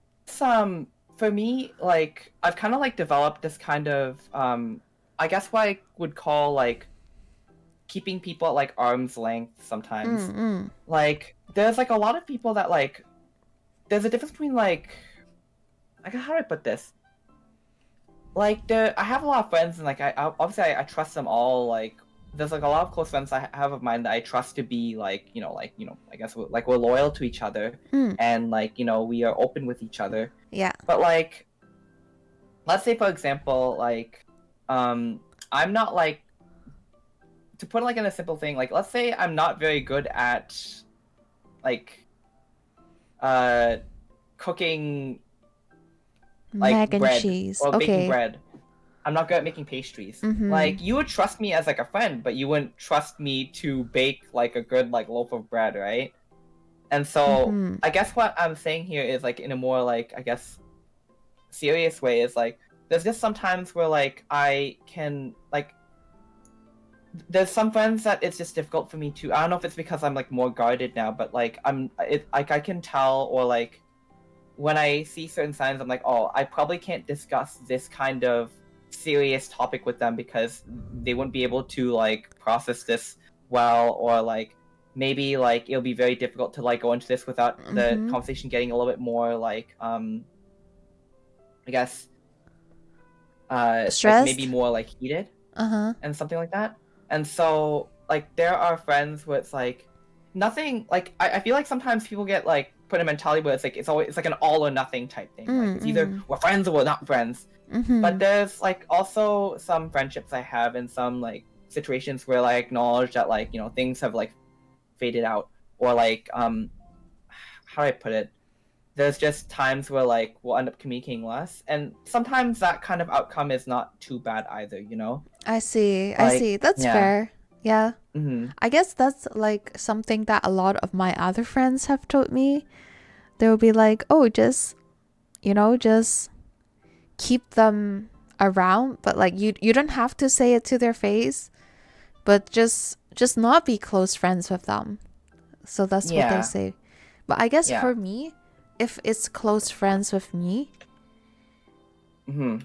for me like I've kind of like developed this kind of I guess what I would call like keeping people at like arm's length sometimes. Mm-mm. Like there's like a lot of people that like there's a difference between like I guess how do I put this? Like I have a lot of friends and like obviously I trust them all. Like there's like a lot of close friends I have of mine that I trust to be like I guess we're loyal to each other Mm. and like we are open with each other. Yeah. But like let's say for example like I'm not like to put it like in a simple thing like let's say I'm not very good at like uh cooking like Mac and bread cheese. or baking Okay. bread. I'm not good at making pastries. Mm-hmm. Like you would trust me as like a friend, but you wouldn't trust me to bake like a good like loaf of bread, right? And so Mm-hmm. I guess what I'm saying here is like in a more like I guess serious way is like there's just sometimes where like I can like there's some friends that it's just difficult for me to. I don't know if it's because I'm like more guarded now, but like I can tell or like when I see certain signs, I'm like, oh, I probably can't discuss this kind of serious topic with them because they wouldn't be able to like process this well, or like maybe like it'll be very difficult to like go into this without the Mm-hmm. conversation getting a little bit more like I guess like maybe Stressed? more like heated Uh-huh. and something like that. And so like there are friends where it's like nothing like I feel like sometimes people get like put in a mentality where it's always it's like an all or nothing type thing. Like it's either Mm-hmm. we're friends or we're not friends. Mm-hmm. But there's like also some friendships I have in some like situations where I acknowledge that like, you know, things have like faded out or like how do I put it? There's just times where like we'll end up communicating less, and sometimes that kind of outcome is not too bad either, you know? I see. I Like see. That's yeah. fair. Yeah. Mm-hmm. I guess that's like something that a lot of my other friends have told me. They'll be like, oh, just, just keep them around, but like you don't have to say it to their face, but just not be close friends with them. So that's what they Yeah. say. But I guess Yeah. for me, if it's close friends with me, Mm-hmm.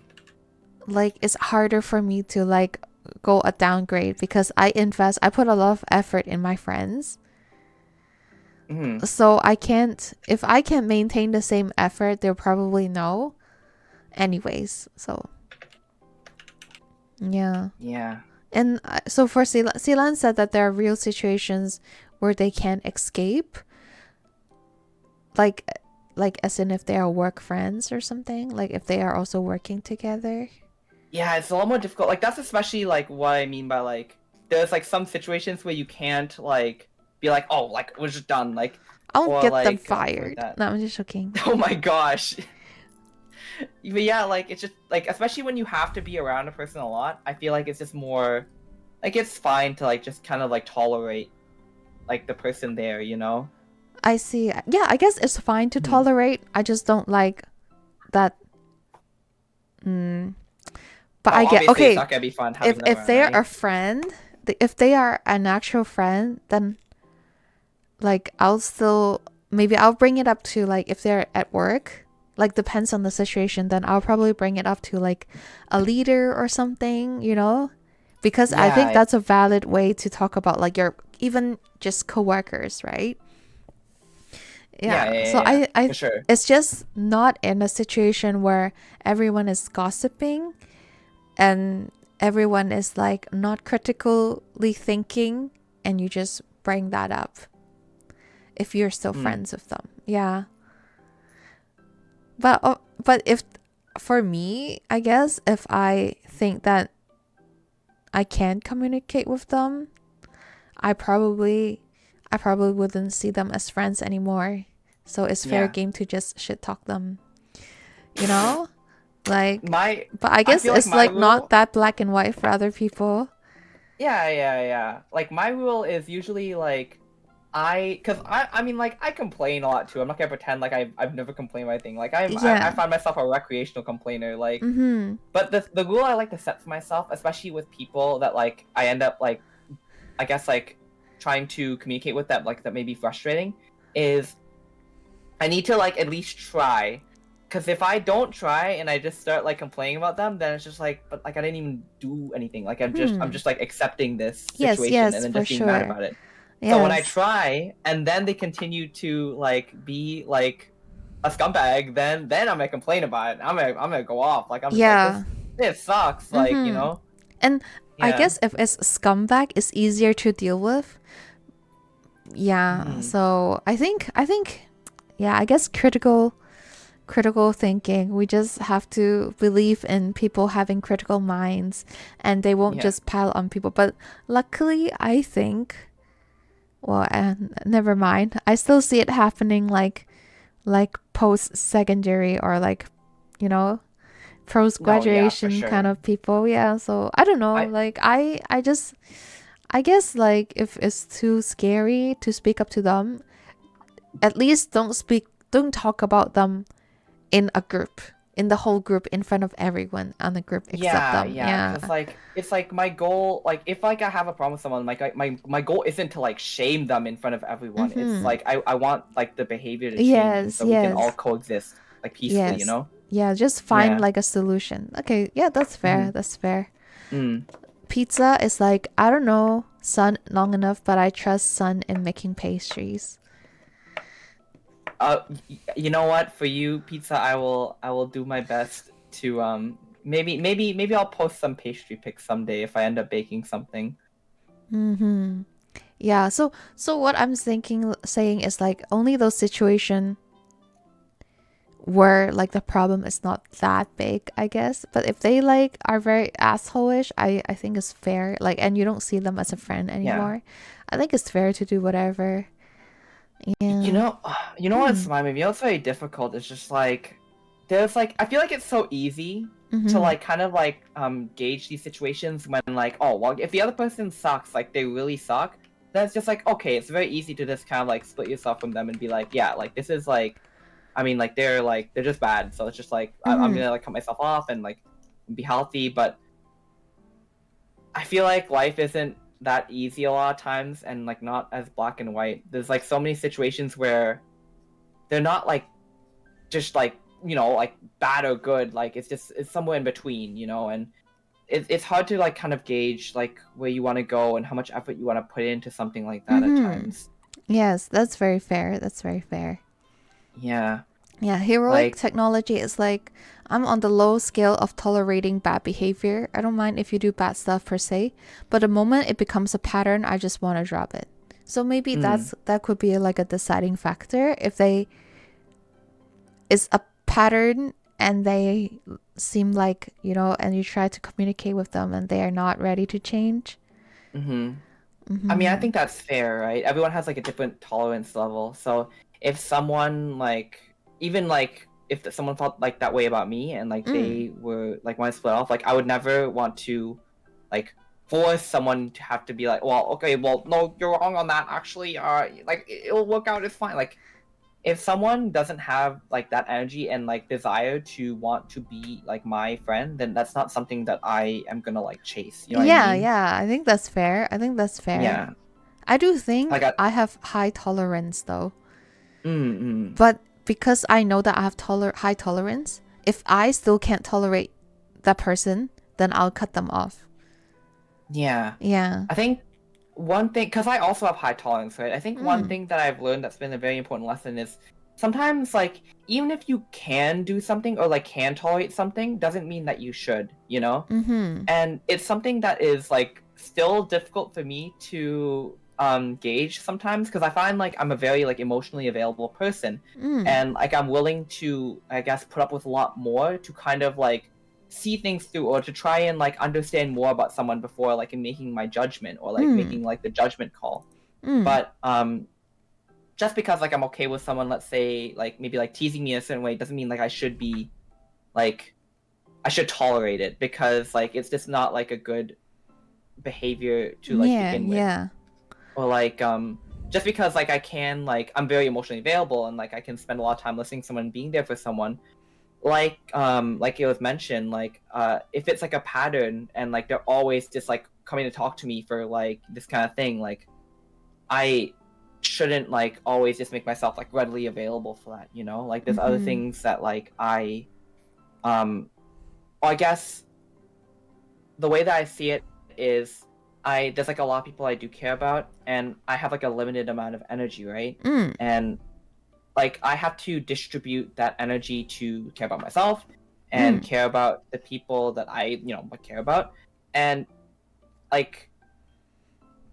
like it's harder for me to like go a downgrade because I put a lot of effort in my friends. Mm-hmm. So if I can't maintain the same effort, they'll probably know anyways. So yeah. Yeah. And so for Silan said that there are real situations where they can't escape, like as in if they are work friends or something, like if they are also working together. Yeah, it's a lot more difficult. Like that's especially like what I mean by like there's like some situations where you can't like be like, oh, like we're just done, like I'll or get them like something like fired. that. No, I'm just joking. Oh my gosh. But yeah, like it's just like especially when you have to be around a person a lot, I feel like it's just more like it's fine to like just kind of like tolerate like the person there, you know? I see. Yeah, I guess it's fine to Mhm. tolerate. I just don't like that. Mm. But Oh, I get obviously it's okay. not gonna be fun having them If around, they are a right? friend, if they are an actual friend, then like I'll bring it up to like if they're at work. Like depends on the situation. Then I'll probably bring it up to like a leader or something. Because I think Yeah, that's a valid way to talk about like your even just coworkers, right? yeah, Yeah. yeah, So yeah, yeah, for sure. it's just not in a situation where everyone is gossiping and everyone is like not critically thinking and you just bring that up if you're still Mm. friends with them. Yeah. But if for me, I guess if I think that I can't communicate with them, I probably wouldn't see them as friends anymore. So it's fair Yeah. game to just shit talk them, you know? Like My but I I guess feel like it's my like not rule that black and white for other people. yeah, yeah, yeah. Like my rule is usually like cuz I mean like I complain a lot too. I'm not going to pretend like I've never complained about anything. Like I Yeah. find myself a recreational complainer like Mhm. but the rule I like to set for myself, especially with people that like I end up like I guess like trying to communicate with that like that may be frustrating is I need to like at least try. Cause if I don't try and I just start like complaining about them, then it's just like, but like I didn't even do anything. Like I'm Hmm. just like accepting this Yes, situation and yes, then for just being mad sure. about it. So when I Yes. try and then they continue to like be like a scumbag, then I'm gonna complain about it. I'm gonna go off. Like I'm just like Yeah. this sucks. Like you Mhm. know And I yeah. guess if it's scumbag, it's easier to deal with. Yeah. Hmm. So I think yeah, I guess critical thinking. We just have to believe in people having critical minds and they won't Yeah. just pile on people. But luckily, I think, well, never mind. I still see it happening like post secondary or like, you know, post No, yeah, for graduation kind sure. of people. Yeah, so I don't know. I Like I just I guess like if it's too scary to speak up to them, at least don't talk about them in a group, in the whole group, in front of everyone on the group except Yeah, them. yeah, Yeah. because like it's like my goal, like if like I have a problem with someone, like my goal isn't to like shame them in front of everyone. It's Mm-hmm. like I want like the behavior to change, and Yes, so we can all yes, coexist like peacefully, you yes. know? Yeah, just find Yeah. like a solution. Okay, yeah, that's Mm-hmm. fair. That's fair. Mm. Pizza is like, I don't know Sun long enough, but I trust Sun in making pastries. You know what? For you, pizza, I will do my best to maybe I'll post some pastry pics someday if I end up baking something. Mm-hmm. Yeah, so what I'm thinking saying is like only those situation where like the problem is not that big, I guess. But if they like are very assholeish, I think it's fair. Like, and you don't see them as a friend Yeah. anymore. I think it's fair to do whatever. You Yeah. know, you know what's Hmm. my maybe what's very difficult is just like there's like I feel like it's so easy to Mm-hmm. like kind of like gauge these situations when like oh well if the other person sucks like they really suck then it's just like okay it's very easy to just kind of like split yourself from them and be like yeah like this is like they're just bad so it's just like I'm Mm-hmm. gonna like cut myself off and like be healthy but I feel like life isn't that easy a lot of times and like not as black and white. There's like so many situations where they're not like just like like bad or good. Like it's somewhere in between, and it's hard to like kind of gauge like where you want to go and how much effort you want to put into something like that at Mm-hmm. times. Yes, that's very fair. That's very fair. Yeah, Yeah, heroic like technology is like I'm on the low scale of tolerating bad behavior. I don't mind if you do bad stuff per se, but the moment it becomes a pattern, I just want to drop it. So maybe mm, that could be like a deciding factor if they is a pattern and they seem like, and you try to communicate with them and they are not ready to change. mm-hmm. I mean, I Mhm. think that's fair, right? Everyone has like a different tolerance level. So if someone like even like if someone felt like that way about me and like Mm. they were like want to split off, like I would never want to like force someone to have to be like, well, okay, well, no, you're wrong on that. Actually, like it'll work out. It's fine. Like if someone doesn't have like that energy and like desire to want to be like my friend, then that's not something that I am gonna like chase. You know what I Yeah, mean? yeah, I think that's fair. I think that's fair. Yeah. I do Like think I, I have high tolerance though. mm. But because I know that I have high tolerance, if I still can't tolerate that person, then I'll cut them off. Yeah. Yeah. I think one thing, because I also have high tolerance, right? I think one Mm. thing that I've learned that's been a very important lesson is sometimes, like, even if you can do something or, like, can tolerate something, doesn't mean that you should, you know? Mm-hmm. And it's something that is, like, still difficult for me to gauge sometimes because I find, like, I'm a very, like, emotionally available person. Mm. And, like, I'm willing to, I guess, put up with a lot more to kind of, like, see things through or to try and like understand more about someone before like in making my judgment or like Mm. making like the judgment call Mm. but just because like I'm okay with someone let's say like maybe like teasing me in a certain way doesn't mean like I should be like I should tolerate it because like it's just not like a good behavior to like Yeah, begin with yeah. or like just because like I can like I'm very emotionally available and like I can spend a lot of time listening to someone and being there for someone like it was mentioned like if it's like a pattern and like they're always just like coming to talk to me for like this kind of thing like I shouldn't like always just make myself like readily available for that like there's other Mm-hmm. things that like um I guess the way that I see it is there's like a lot of people I do care about and I have like a limited amount of energy, right? Mm. And like I have to distribute that energy to care about myself and Mm. care about the people that I like, care about. And like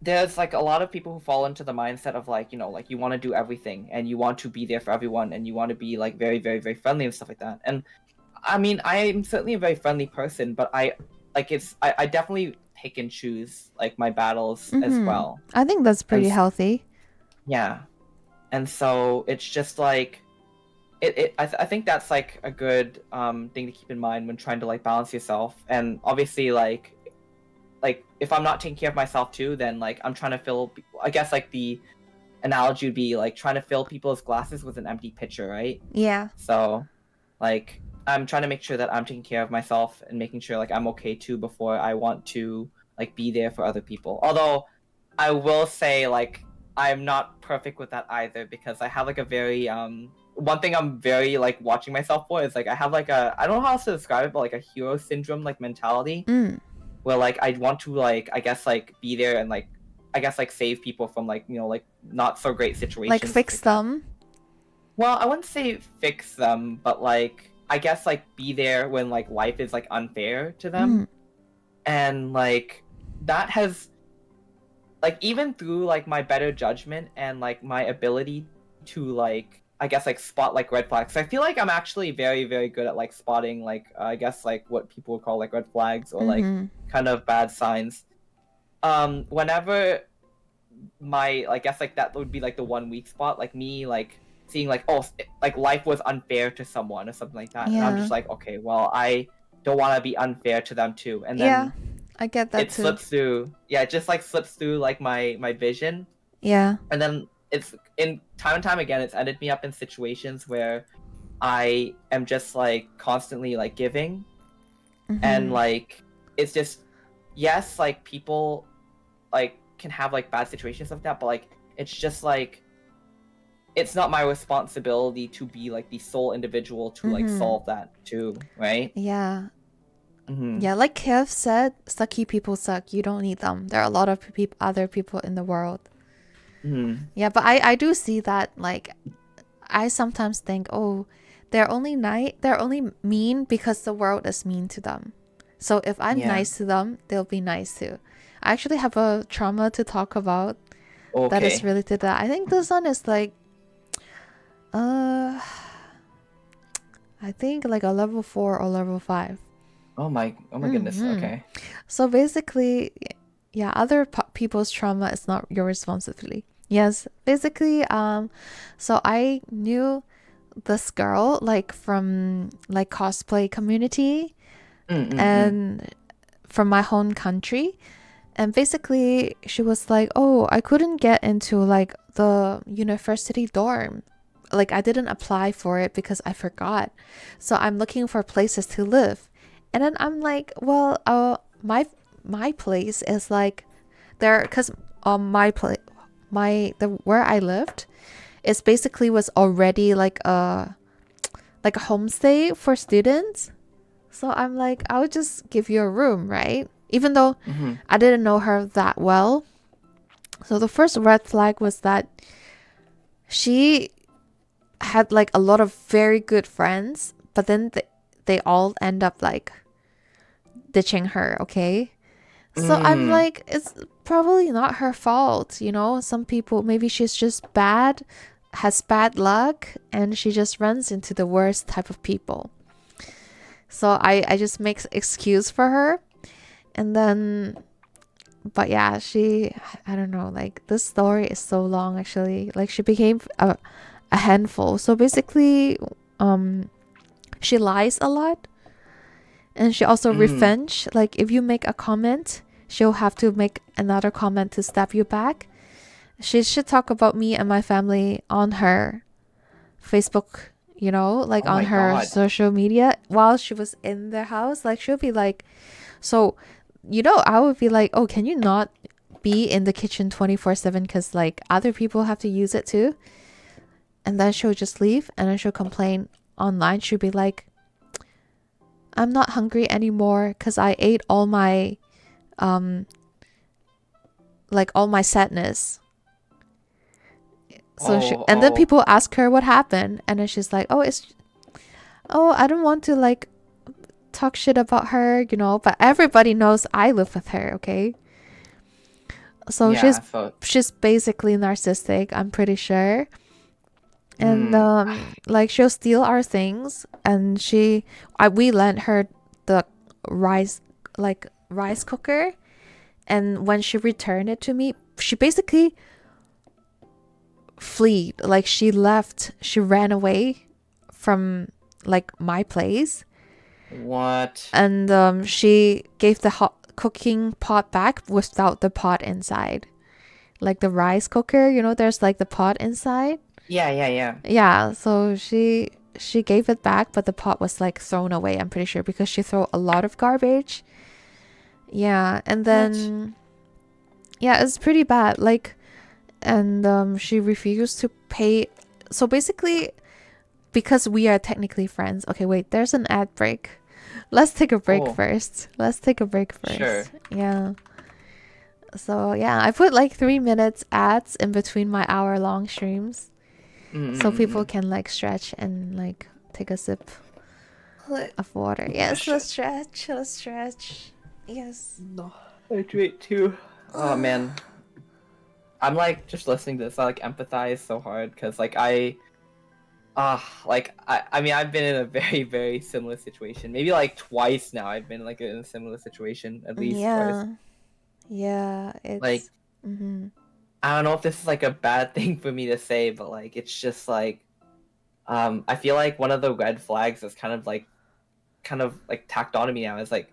there's like a lot of people who fall into the mindset of like you want to do everything and you want to be there for everyone and you want to be like very, very, very friendly and stuff like that. And I mean, I am certainly a very friendly person, but I definitely pick and choose like my battles as Mm-hmm. well. I think that's And pretty healthy. yeah. And so it's just like I think that's like a good thing to keep in mind when trying to like balance yourself. And obviously like if I'm not taking care of myself too, then like I'm trying to fill, I guess like the analogy would be like trying to fill people's glasses with an empty pitcher, right? Yeah. So like I'm trying to make sure that I'm taking care of myself and making sure like I'm okay too before I want to like be there for other people. Although I will say like I'm not perfect with that either, because I have like a very one thing I'm very like watching myself for is like I have like a, I don't know how else to describe it, but like a hero syndrome like mentality, Mm. where like I want to like I guess like be there and like I guess like save people from like, you know, like not so great Like situations fix like that. them. Well, I wouldn't say fix them, but like I guess like be there when like life is like unfair to them. Mm. And like that has like, even through like my better judgment and like my ability to like I guess like spot like red flags. I feel like I'm actually very very good at like spotting like I guess like what people would call like red flags or like Mm-hmm. kind of bad signs. Whenever my I guess like that would be like the one weak spot, like me like seeing like, oh, like life was unfair to someone or something like that, and I'm Yeah. just like, okay, well, I don't want to be unfair to them too. And Yeah. then I get that it too. slips through, yeah, it just like slips through like my vision. Yeah. And then it's in time and time again, it's ended me up in situations where I am just like constantly like giving, and Mm-hmm. like it's just, yes, like people like can have like bad situations like that, but like it's just like it's not my responsibility to be like the sole individual to like Mm-hmm. solve that too, right? Yeah. Mm-hmm. Yeah, like Kev said, sucky people suck. You don't need them. There are a lot of other people in the world. Mm-hmm. Yeah, but I do see that, like, I sometimes think, oh, they're only mean because the world is mean to them. So if I'm Yeah. nice to them, they'll be nice too. I actually have a trauma to talk about that is Okay. related to that. I think this one is like, uh, I think like a level 4 or level 5. Oh my goodness. Hmm. Okay. So basically, yeah, other people's trauma is not your responsibility. Yes, basically, so I knew this girl like from like cosplay community Mm-mm-mm. and from my home country. And basically, she was like, "Oh, I couldn't get into like the university dorm. Like I didn't apply for it because I forgot. So I'm looking for places to live." And then I'm like, "Well, my place is like there cuz my place the where I lived is basically was already like a homestay for students. So I'm like, I'll just give you a room, right? Even though Mm-hmm. I didn't know her that well. So the first red flag was that she had like a lot of very good friends, but then they all end up like ditching her, okay? So I'm Mm. like, it's probably not her fault, you know? Some people, maybe she's just bad, has bad luck, and she just runs into the worst type of people. So I just make excuse for her. And then, but yeah, I don't know, like this story is so long actually. Like she became a handful. So basically, she lies a lot. And she also Mm. revenge. Like if you make a comment, she'll have to make another comment to stab you back. She should talk about me and my family on her Facebook, like Oh on my her god. social media while she was in the house. Like she'll be like, so, I would be like, oh, can you not be in the kitchen 24/7 because like other people have to use it too? And then she'll just leave and then she'll complain online. She'll be like, I'm not hungry anymore because I ate all my, um, like all my sadness. So Oh, and then oh. people ask her what happened, and then she's like, oh, I don't want to like talk shit about her, but everybody knows I live with her, okay? So Yeah, so she's basically narcissistic, I'm pretty sure. And mm. like she'll steal our things, and we lent her the rice rice cooker, and when she returned it to me, she basically fled, like she ran away from like my place, What? and she gave the hot cooking pot back without the pot inside, like the rice cooker. You know, there's like the pot inside. Yeah, yeah, yeah. Yeah, so she gave it back, but the pot was like thrown away. I'm pretty sure because she threw a lot of garbage. Yeah, and What? then yeah, it's pretty bad. Like, and she refused to pay. So basically, because we are technically friends. Okay, wait, there's an ad break. Let's take a break Oh, first. Let's take a break sure. first. Yeah. So yeah, I put like 3 minutes ads in between my hour-long streams, so people Mm-mm-mm. can like stretch and like take a sip Let of water. me Yes, stretch. let's stretch. Let's stretch. Yes. No, I drink too. Oh man, I'm like just listening to this. I like empathize so hard because like I mean I've been in a very very similar situation. Maybe like twice now. I've been like in a similar situation at least twice. Yeah. Yeah. Like It's. Mm-hmm. I don't know if this is like a bad thing for me to say, but like it's just like I feel like one of the red flags is kind of like tacked onto me now is like,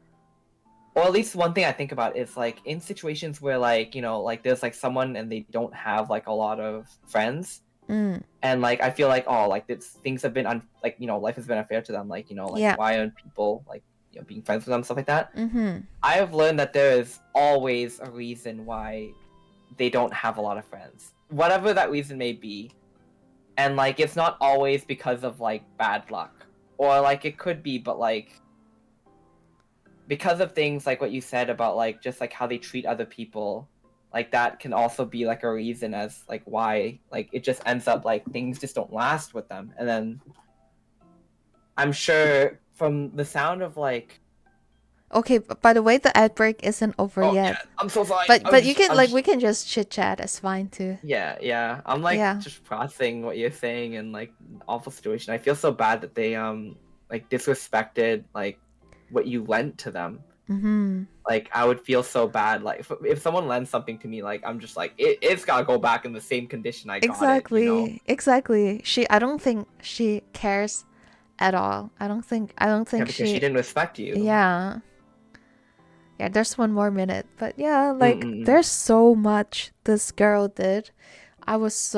or at least one thing I think about is like in situations where like, you know, like there's like someone and they don't have like a lot of friends, Mm. and like I feel like, oh, like things have been like, you know, life has been unfair to them, like, you know, like Yeah. why aren't people like, you know, being friends with them, stuff like that. Mm-hmm. I have learned that there is always a reason why they don't have a lot of friends, whatever that reason may be. And like it's not always because of like bad luck, or like it could be, but like because of things like what you said about like just like how they treat other people, like that can also be like a reason as like why like it just ends up like things just don't last with them. And then I'm sure from the sound of like, Okay, but by the way, the ad break isn't over oh yeah, yet. I'm so sorry. But you can like we can just chit chat. It's fine too. Yeah, yeah. I'm like Yeah. just processing what you're saying and like awful situation. I feel so bad that they like disrespected like what you lent to them. Mm-hmm. Like I would feel so bad. Like if someone lends something to me, like I'm just like it's gotta go back in the same condition I got it. You know? Exactly. Exactly. I don't think she cares at all. I don't Yeah, think because she she. didn't respect you. Yeah. Yeah, there's one more minute. But yeah, like Mm-mm-mm. there's so much this girl did. I was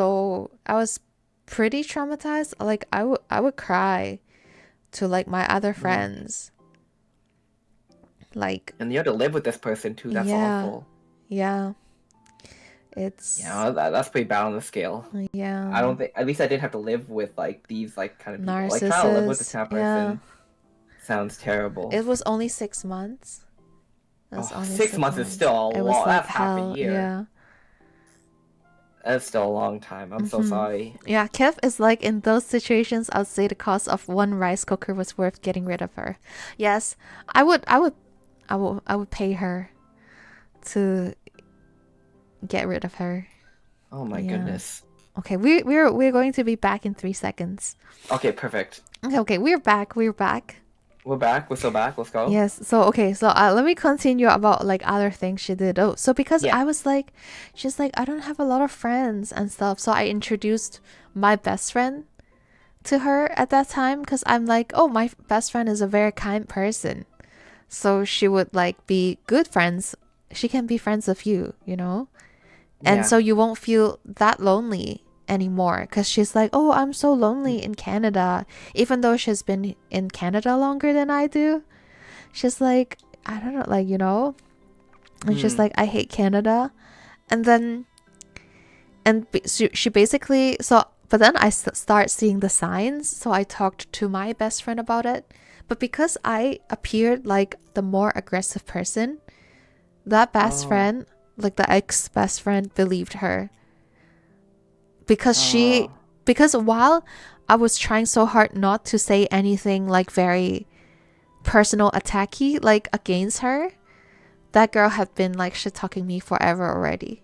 pretty traumatized. Like I would cry to like my other Mm. friends. Like And you have to live with this person too. That's yeah. awful. Yeah. You It's know, that's pretty bad on the scale. I yeah. don't think, at least I didn't have to live with like these like kind of people. Like trying to live with this Narcissist. kind of Yeah. person sounds terrible. It was only 6 months. It was Oh, only 6 months is 6 months. still a It was lot. like That's half a hell. year. Yeah. That's still a long time. I'm so Mm-hmm. sorry. Yeah, Kev is like in those situations, I'd say the cost of one rice cooker was worth getting rid of her. Yes, I would pay her to get rid of her. Oh my Yeah. goodness. Okay, we're going to be back in 3 seconds. Okay, perfect. Okay, we're back. We're back. We're back. We're still back. Let's go. Yes. So okay. So let me continue about like other things she did. Oh, so because Yeah. I was like, she's like, I don't have a lot of friends and stuff. So I introduced my best friend to her at that time because I'm like, oh, my best friend is a very kind person. So she would like be good friends. She can be friends with you, you know? And Yeah. so you won't feel that lonely anymore because she's like, oh, I'm so lonely in Canada, even though she's been in Canada longer than I do. She's like, I don't know, like, you know, and she's Mm. like, I hate Canada. And then, she basically, so, but then I start seeing the signs. So I talked to my best friend about it. But because I appeared like the more aggressive person, that best Oh. friend, like the ex best friend, believed her. Because Oh. because while I was trying so hard not to say anything like very personal attacky, like against her, that girl had been like shit talking me forever already.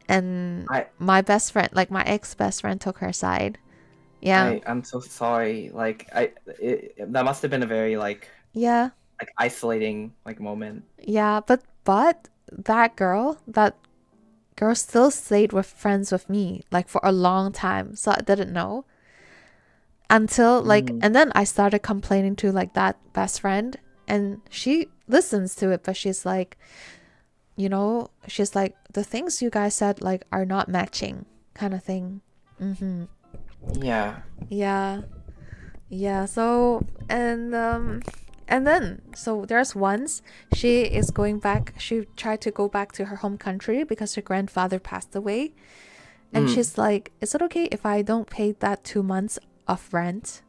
And I my best friend, like my ex best friend, took her side. Yeah. I'm so sorry. Like that must have been a very Yeah. like isolating like moment. Yeah. But that girl still stayed with friends with me like for a long time. So I didn't know. until like, Mm. and then I started complaining to like that best friend, and she listens to it, but she's like, she's like, the things you guys said like are not matching, kind of thing. Mm-hmm. Yeah. Yeah. Yeah. So and then so there's once she is going back. She tried to go back to her home country because her grandfather passed away, and Mm. she's like, "Is it okay if I don't pay that 2 months of rent?"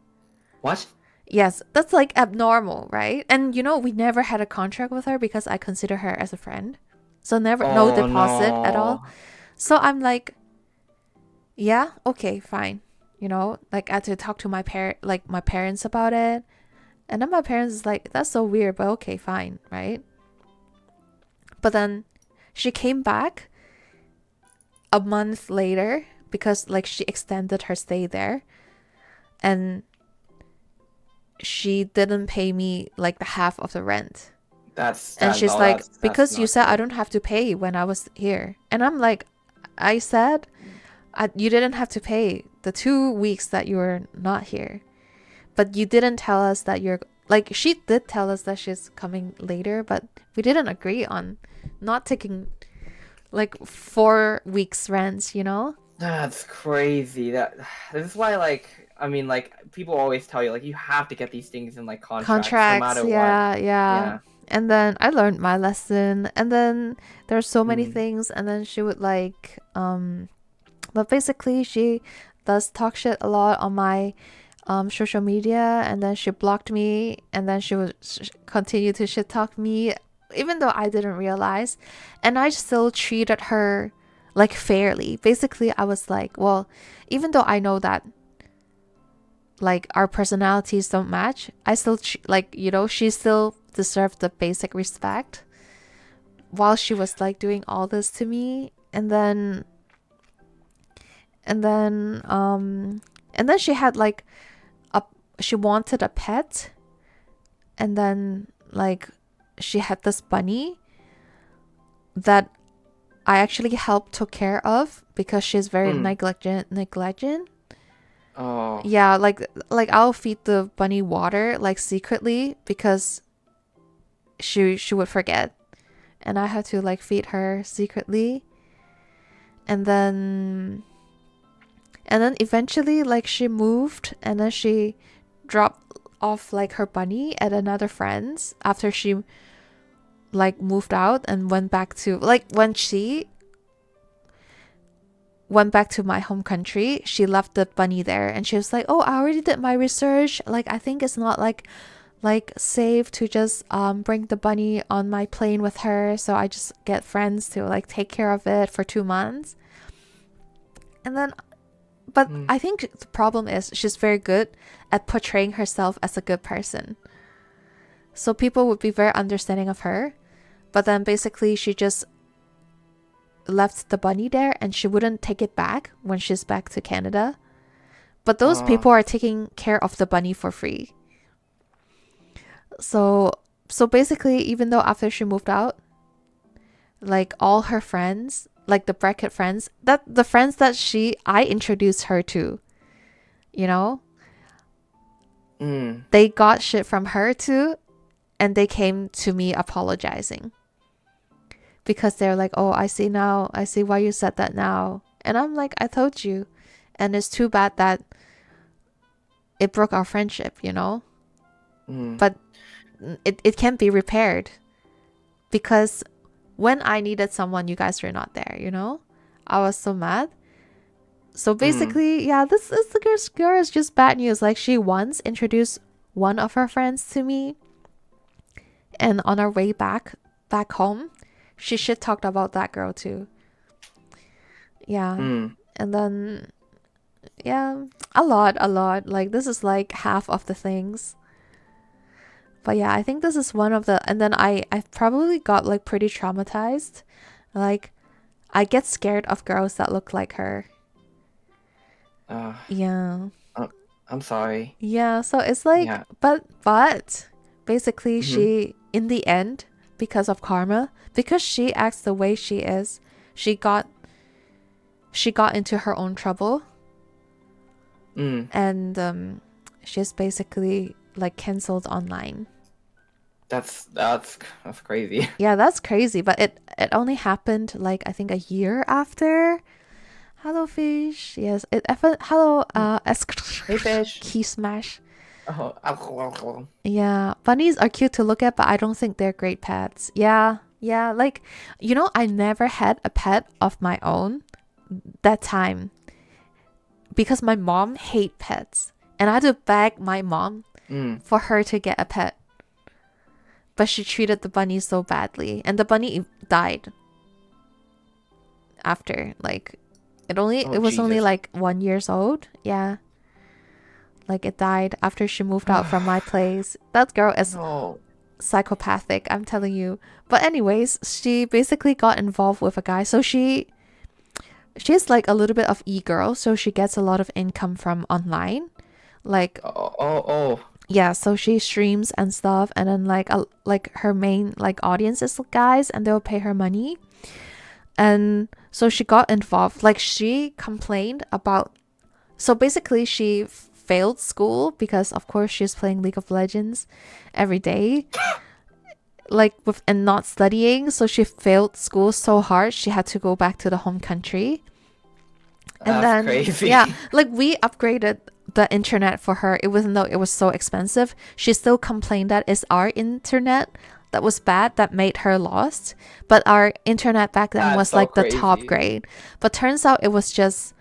What? Yes, that's like abnormal, right? And we never had a contract with her because I consider her as a friend. So never, no Oh deposit at no. all. So I'm like, yeah, okay, fine. Like I had to talk to my parents about it. And then my parents is like, that's so weird, but okay, fine, right? But then she came back a month later because like she extended her stay there, and she didn't pay me like the half of the rent. That's And that she's no, like, that's because you not said I good. don't have to pay when I was here. And I'm like, I said you didn't have to pay the 2 weeks that you were not here. But you didn't tell us that you're like, she did tell us that she's coming later, but we didn't agree on not taking like 4 weeks rents. That's crazy. This is why, like, I mean, like, people always tell you, like, you have to get these things in like contracts, no Contracts, matter what. yeah, yeah. Yeah. And then I learned my lesson, and then there's so many Mm. things, and then she would like but basically she does talk shit a lot on my social media, and then she blocked me, and then she would continue to shit talk me even though I didn't realize, and I still treated her like fairly. Basically I was like, well, even though I know that like our personalities don't match, I still like, she still deserved the basic respect while she was like doing all this to me. And then she had like a she wanted a pet, and then like she had this bunny that I actually helped took care of because she's very Mm. negligent. Oh. Yeah, like I'll feed the bunny water like secretly because she would forget, and I had to like feed her secretly. And then eventually like she moved, and then she dropped off like her bunny at another friend's after she like moved out and went back to like when she went back to my home country, she left the bunny there, and she was like, "Oh, I already did my research. Like I think it's not like safe to just bring the bunny on my plane with her, so I just get friends to like take care of it for 2 months." And then but Mm. I think the problem is she's very good at portraying herself as a good person. So people would be very understanding of her, but then basically she just left the bunny there, and she wouldn't take it back when she's back to Canada. But those Oh. people are taking care of the bunny for free. So basically, even though after she moved out, like all her friends, like the bracket friends, that the friends that I introduced her to, you know, Mm. they got shit from her too, and they came to me apologizing because they're like, "Oh, I see now. I see why you said that now." And I'm like, "I told you." And it's too bad that it broke our friendship. Mm. But it can be repaired because when I needed someone, you guys were not there. I was so mad. So Mm. basically, yeah, this is the girl is just bad news. Like she once introduced one of her friends to me, and on our way back home, she shit talked about that girl too. Yeah. Mm. And then yeah, a lot. Like this is like half of the things. But yeah, I think this is one of the, and then I probably got like pretty traumatized. Like I get scared of girls that look like her. Uh, Yeah. uh, I'm sorry. Yeah, so it's like, Yeah. but basically Mm-hmm. she in the end, because of karma, because she acts the way she is, she got into her own trouble. Mm. And she's basically like cancelled online. That's crazy. Yeah, that's crazy, but it only happened like I think a year after Hello Fish. Yes, hello Hey fish. key smash. Oh, Yeah, bunnies are cute to look at, but I don't think they're great pets. Yeah, yeah, like I never had a pet of my own that time because my mom hate pets, and I had to beg my mom mm. for her to get a pet. But she treated the bunny so badly, and the bunny died after. Like Oh it was only Jesus. like 1 years old. Yeah, like it died after she moved out from my place. That girl is No. psychopathic, I'm telling you. But anyways, she basically got involved with a guy. So she's like a little bit of e-girl, so she gets a lot of income from online. Like Oh. yeah, so she streams and stuff, and then like her main like audience is guys, and they'll pay her money. And so she got involved. Like she complained about. So basically, she failed school because, of course, she's playing League of Legends every day, like with and not studying. So she failed school so hard she had to go back to the home country. And That's then crazy. yeah, like we upgraded the internet for her. Even though it was so expensive, she still complained that it's our internet that was bad that made her lost. But our internet back then That's was so like the top crazy. grade. But turns out it was just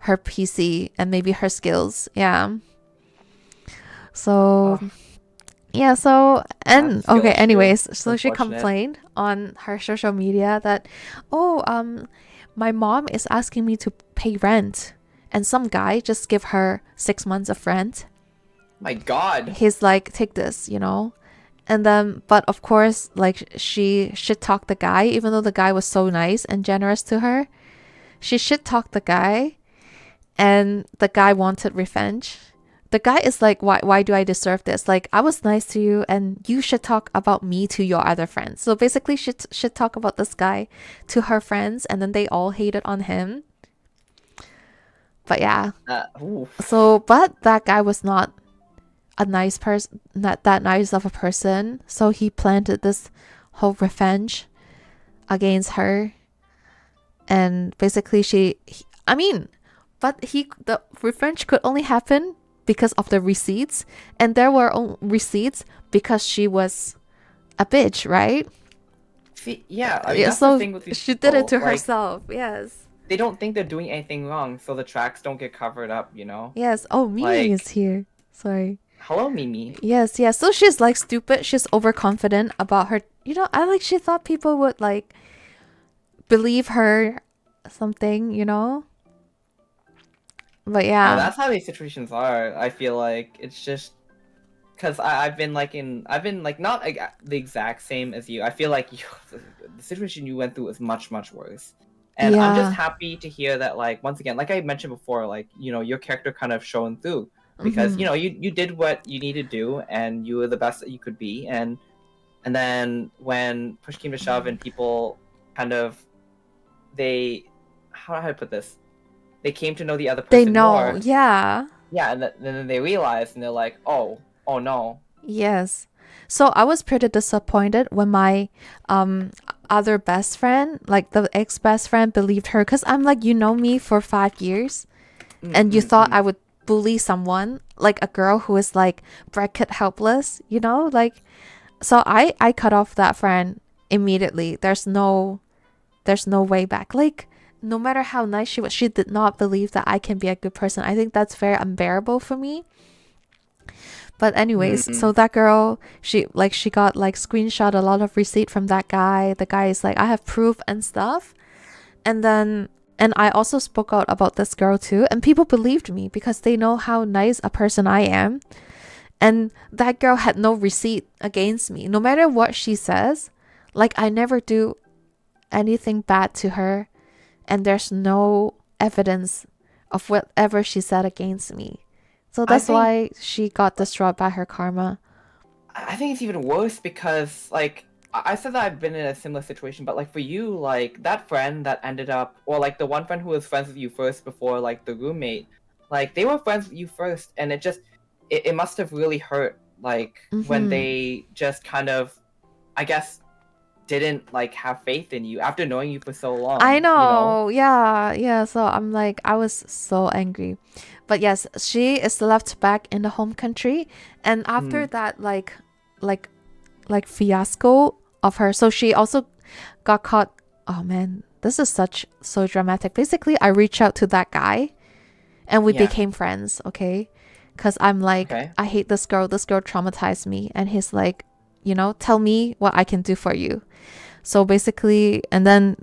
her PC and maybe her skills. Yeah. So Oh, yeah, so that's a and skill okay, issue. anyways, so she Unfortunate. complained on her social media that, oh, my mom is asking me to pay rent, and some guy just give her 6 months of rent. My God. He's like, take this. And then, but of course, like she shit talked the guy, even though the guy was so nice and generous to her. She shit talked the guy, and the guy wanted revenge. The guy is like, why do I deserve this? Like, I was nice to you, and you should talk about me to your other friends. So basically, she should talk about this guy to her friends, and then they all hated on him. But yeah, Oof. so but that guy was not a nice person, not that nice of a person. So he planted this whole revenge against her, and basically I mean, but the revenge could only happen because of the receipts, and there were receipts because she was a bitch, right? See, yeah, I mean Yeah, that's the so thing with these she did it people. to Like herself. Yes. they don't think they're doing anything wrong, so the tracks don't get covered up, you know? Yes. Oh, Mimi is Like, here. Sorry. hello Mimi. Yes, yes. So she's like stupid. She's overconfident about her. I like she thought people would like believe her something. But Yeah, yeah. that's how these situations are. I feel like it's just because I've been like not the exact same as you. I feel like the situation you went through is much worse. And I'm just Yeah. happy to hear that, like, once again, like I mentioned before, like, your character kind of showing through because, Mhm. you did what you need to do and you were the best that you could be. And then when push came to shove and people kind of, they, how do I put this? They came to know the other They person know. more. Yeah. Yeah, and then they realize and they're like, oh no. Yes. So I was pretty disappointed when my um other best friend, like the ex best friend, believed her because I'm like, you know me for 5 years, and you thought Mm-mm-mm. I would bully someone, like a girl who is like bracket helpless, like. So I cut off that friend immediately. There's no way back. Like no matter how nice she was, she did not believe that I can be a good person. I think that's very unbearable for me. But anyways, Mm-mm. so that girl, she got like screenshot a lot of receipt from that guy. The guy is like, I have proof and stuff. And then and I also spoke out about this girl too, and people believed me because they know how nice a person I am. And that girl had no receipt against me. No matter what she says, like I never do anything bad to her, and there's no evidence of whatever she said against me. So I that's think why she got destroyed by her karma. I think it's even worse because like I said that I've been in a similar situation, but like for you, like that friend that ended up, or like the one friend who was friends with you first before like the roommate, like they were friends with you first, and it just it must have really hurt, like when Mm-hmm. they just kind of, I guess, didn't like have faith in you after knowing you for so I long, you know? know. Yeah, yeah. So I'm like, I was so angry. But yes, she is left back in the home country. And after Mm, that, like, like fiasco of her, so she also got caught. Oh man, this is so dramatic. Basically, I reached out to that guy and we yeah. became friends, okay? Because I'm like, Okay. I hate this girl. This girl traumatized me. And he's like, tell me what I can do for you. So basically, and then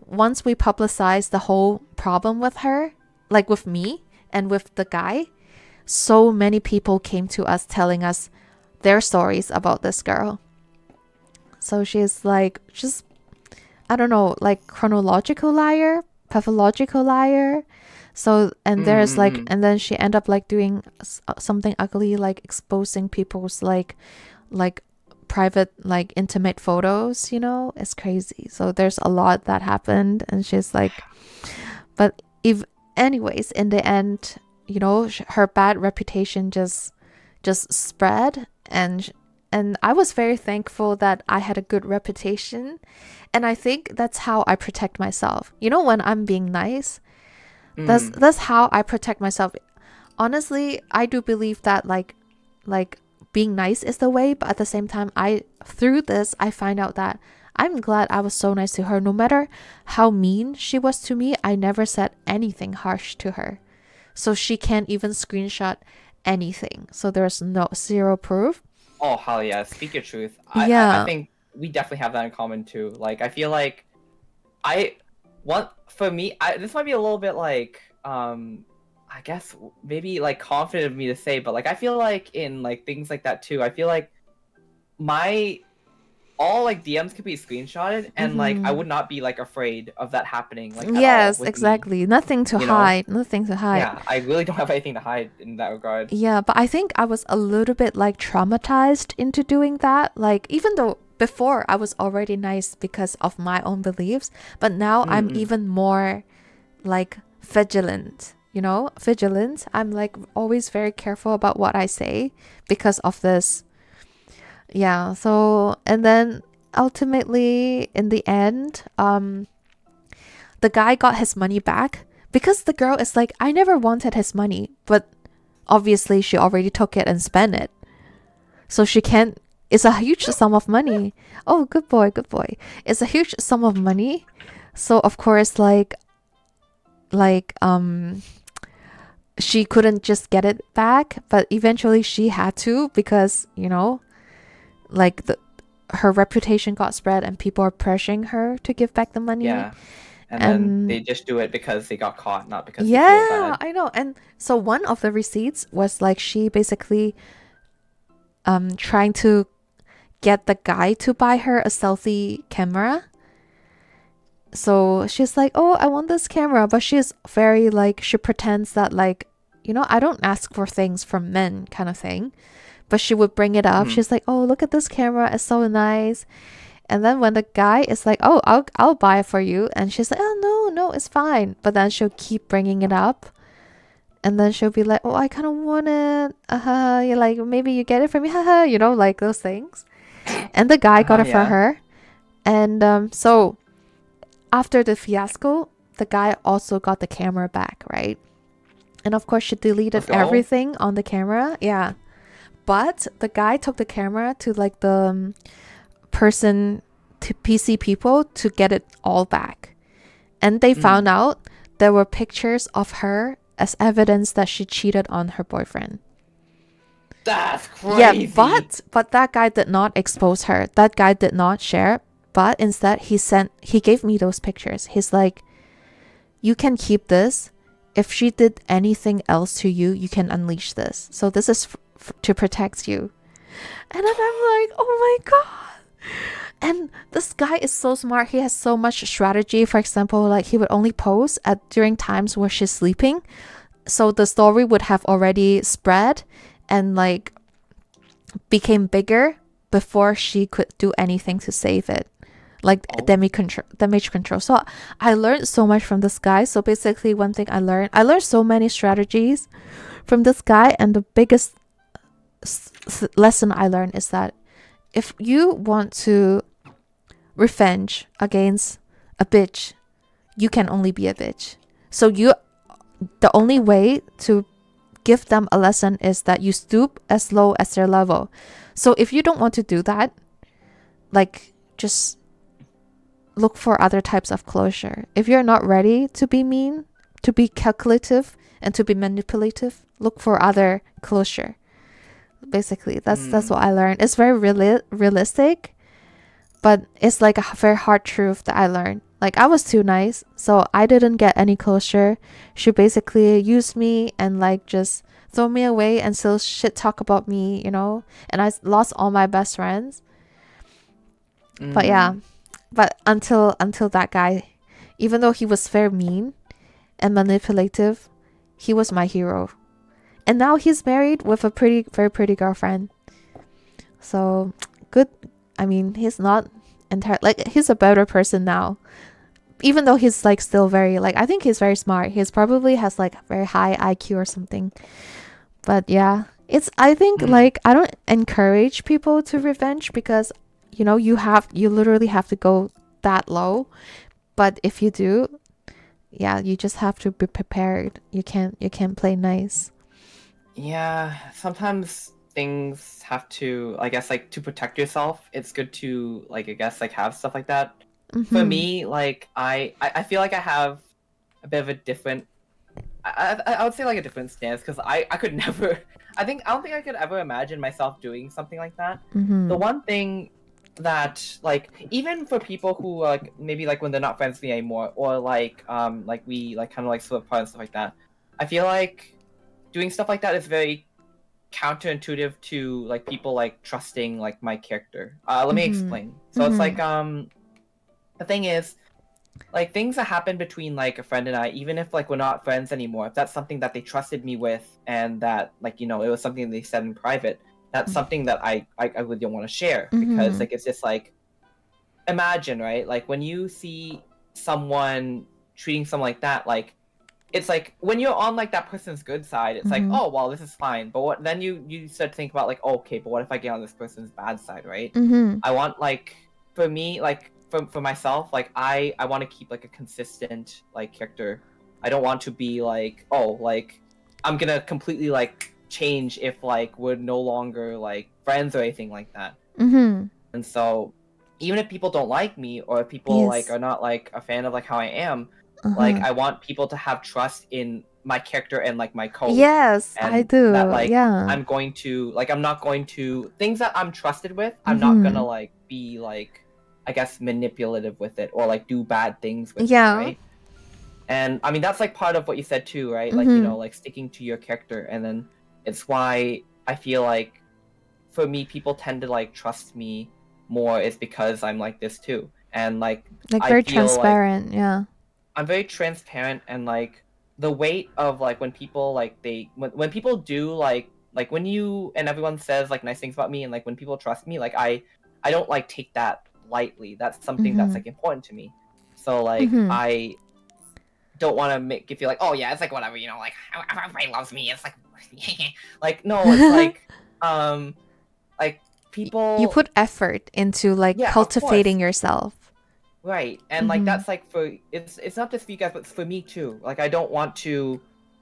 once we publicized the whole problem with her, like with me and with the guy, so many people came to us telling us their stories about this girl. So she's like just, I don't know, like chronological liar, pathological liar. So and there's like, Mm-mm-mm. and then she ended up like doing something ugly, like exposing people's like private, like intimate photos. It's crazy. So there's a lot that happened, and she's like, but if anyways, in the end, her bad reputation just spread, and I was very thankful that I had a good reputation. And I think that's how I protect myself. When I'm being nice, that's Mm. that's how I protect myself. Honestly, I do believe that like being nice is the way, but at the same time, through this I find out that I'm glad I was so nice to her. No matter how mean she was to me, I never said anything harsh to her. So she can't even screenshot anything. So there's no zero proof. Oh, hell yeah. Speak your truth. I Yeah. think we definitely have that in common too. Like, I feel like I want for me, this might be a little bit like I guess maybe like confident of me to say, but like I feel like in like things like that too, I feel like my all like DMs could be screenshotted and like I Mm-hmm. would not be like afraid of that happening like at all Yes, with me, exactly. Nothing to you know? hide. Nothing to hide. Yeah, I really don't have anything to hide in that regard. Yeah, but I think I was a little bit like traumatized into doing that. Like, even though before I was already nice because of my own beliefs, but now I'm Mm-mm. even more like vigilant. Vigilant. I'm like always very careful about what I say because of this. Yeah, so, and then ultimately in the end, the guy got his money back because the girl is like, I never wanted his money, but obviously she already took it and spent it. So she can't, it's a huge sum of money. Oh, good boy, good boy. It's a huge sum of money. So of course, like she couldn't just get it back, but eventually she had to because, like her reputation got spread and people are pressuring her to give back the money. Yeah. And then they And just do it because they got caught, not because they feel yeah, bad. I know. And so one of the receipts was like she basically trying to get the guy to buy her a selfie camera. So she's like, "Oh, I want this camera," but she's very like she pretends that like, I don't ask for things from men kind of thing. But she would bring it up. Mm-hmm. She's like, "Oh, look at this camera. It's so nice." And then when the guy is like, "Oh, I'll buy it for you." And she's like, "Oh, no, no, it's fine." But then she'll keep bringing it up. And then she'll be like, "Oh, I kind of want it. You're like, maybe you get it for me. Haha." Like those things. And the guy got it for Yeah. her. And so after the fiasco, the guy also got the camera back, right? And of course, she deleted Let's go. everything on the camera. Yeah. But the guy took the camera to like the person, to PC people, to get it all back. And they Mm. found out there were pictures of her as evidence that she cheated on her boyfriend. That's Yeah, crazy. but that guy did not expose her. That guy did not share, but instead he gave me those pictures. He's like, "You can keep this. If she did anything else to you, you can unleash this. So this is to protect you." And then I'm like, "Oh my god." And this guy is so smart. He has so much strategy. For example, like he would only post at during times where she's sleeping. So the story would have already spread and like became bigger before she could do anything to save it. like Oh. damage control. So I learned so much from this guy. So basically, one thing I learned so many strategies from this guy, and the biggest lesson I learned is that if you want to revenge against a bitch, you can only be a bitch. So the only way to give them a lesson is that you stoop as low as their level. So if you don't want to do that, like, just look for other types of closure. If you're not ready to be mean, to be calculative, and to be manipulative, look for other closure. Basically, that's what I learned. It's very realistic, but it's like a very hard truth that I learned. Like, I was too nice, so I didn't get any closure. She basically used me and like just throw me away and still shit talk about me, you know? And I lost all my best friends. But yeah, but until that guy, even though he was very mean and manipulative, he was my hero. And now he's married with a very pretty girlfriend. So good. I mean, he's not like, he's a better person now. Even though he's like still very, like, I think he's very smart. He's probably has like very high IQ or something. But yeah, I think like, I don't encourage people to revenge, because you know, you literally have to go that low. But if you do, yeah, you just have to be prepared. You can't play nice. Yeah, sometimes things have to, I guess, like, to protect yourself, it's good to, like, I guess, like, have stuff like that. For me, like, I feel like I have a bit of a different, I would say like a different stance, because I could never, I don't think I could ever imagine myself doing something like that. The one thing that, like, even for people who, like, maybe like when they're not friends with me anymore, or like we like kind of like split apart and stuff like that, I feel like doing stuff like that is very counterintuitive to like people like trusting like my character. Let me explain. So it's like the thing is, like, things that happen between like a friend and I, even if like we're not friends anymore, if that's something that they trusted me with, and that, like, you know, it was something they said in private, that's something that I really don't want to share, because like, it's just like, imagine, right, like when you see someone treating someone like that, like, it's like when you're on like that person's good side, it's like, oh well, this is fine. But what then you start to think about, like, oh, okay, but what if I get on this person's bad side, right? I want, like, for me, like, for myself, like, I want to keep like a consistent like character. I don't want to be like, oh, like, I'm gonna completely like change if like we're no longer like friends or anything like that. And so even if people don't like me, or if people like are not like a fan of like how I am, like, I want people to have trust in my character and like my code. Yes, and I do. that, like, Yeah. I'm going to, like, I'm not going to, things that I'm trusted with, I'm not gonna like be like, I guess, manipulative with it, or like do bad things with it, Yeah. right? And I mean, that's like part of what you said too, right? Like, you know, like, sticking to your character. And then it's why I feel like, for me, people tend to like trust me more, is because I'm like this too. And like, Like, I very feel like transparent. Yeah. I'm very transparent, and like, the weight of like when people like when people do like when you and everyone says like nice things about me, and like when people trust me, like, I don't like take that lightly. That's something that's like important to me. So like, I don't want to make it feel like, oh yeah, it's like whatever, you know, like, everybody loves me. It's like, like, no, it's like, like, people. You put effort into like Yeah, of course. cultivating yourself. Right, and like, that's like, for it's not just for you guys, but for me too. Like, I don't want to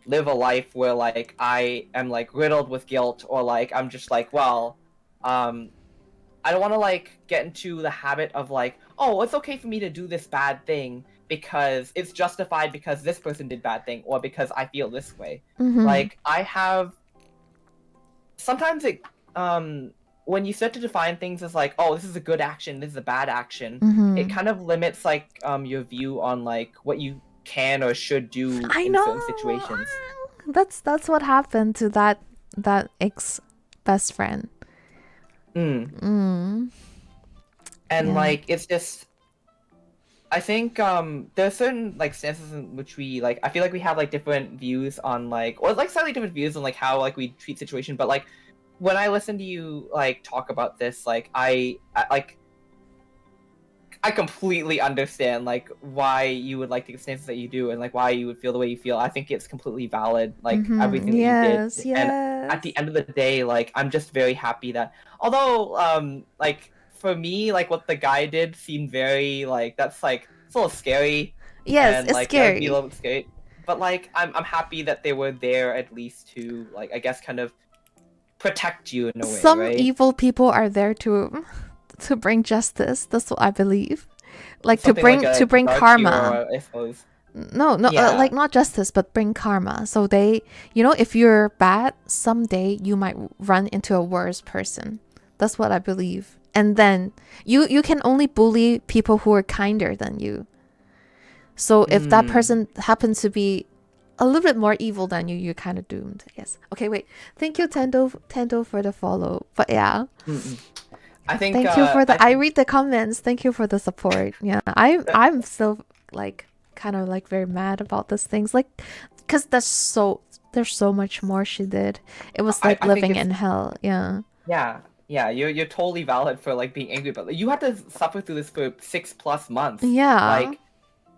live a life where like I am like riddled with guilt, or like I'm just like, well, I don't want to like get into the habit of like, oh, it's okay for me to do this bad thing because it's justified because this person did bad thing, or because I feel this way. Like, I have sometimes it when you start to define things as like, oh, this is a good action, this is a bad action, it kind of limits like your view on like what you can or should do I in know. certain situations. That's what happened to that ex best friend. And Yeah. like, it's just, I think there are certain like stances in which we like, I feel like we have like different views on like, or like slightly different views on like how like we treat situation. But like, when I listen to you like talk about this, like, I like, I completely understand like why you would like the experiences that you do and like why you would feel the way you feel. I think it's completely valid, like everything that you did. Yes, And at the yes. end of the day, like I'm just very happy that although like for me, like what the guy did seemed very like that's like it's a little scary Yes, and it's like that would be a scary. little bit scary. But like I'm happy that they were there at least to like I guess kind of protect you in a way, Some right? evil people are there to bring justice. That's what I believe. Like Something like to a bring dark karma. hero, I suppose. No, no, Yeah. like not justice, but bring karma. So they, if you're bad, someday you might run into a worse person. That's what I believe. And then you can only bully people who are kinder than you. So if that Mm. person happens to be a little bit more evil than you, you're kind of doomed. Yes. Okay, wait. Thank you, Tendo, for the follow. But yeah, Mm-mm. I think thank you for I the. I think read the comments. Thank you for the support. Yeah, I'm still like kind of like very mad about these things, like, cause there's so much more she did. It was like I think living it's in hell. Yeah. yeah, you're totally valid for like being angry, but you had to suffer through this for 6+ months. Yeah. Like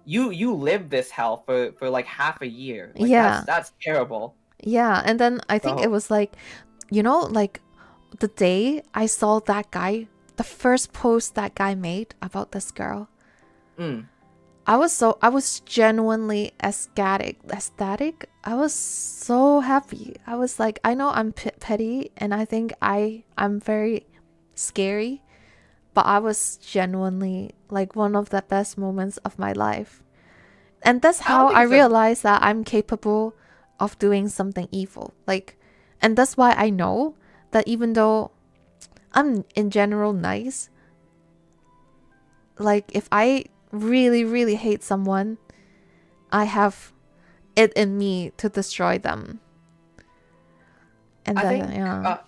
you lived this hell for like half a year. Like Yeah. that's terrible. Yeah. And then I think it So was like, like the day I saw that guy, the first post that guy made about this girl, mm, I was genuinely ecstatic. I was so happy. I was like, I know I'm petty, and I think I'm very scary, but I was genuinely like one of the best moments of my life. And that's I don't how think I it's a realized that I'm capable of doing something evil. Like, and that's why I know that even though I'm in general nice, like if I really, really hate someone, I have it in me to destroy them. And I then, think yeah.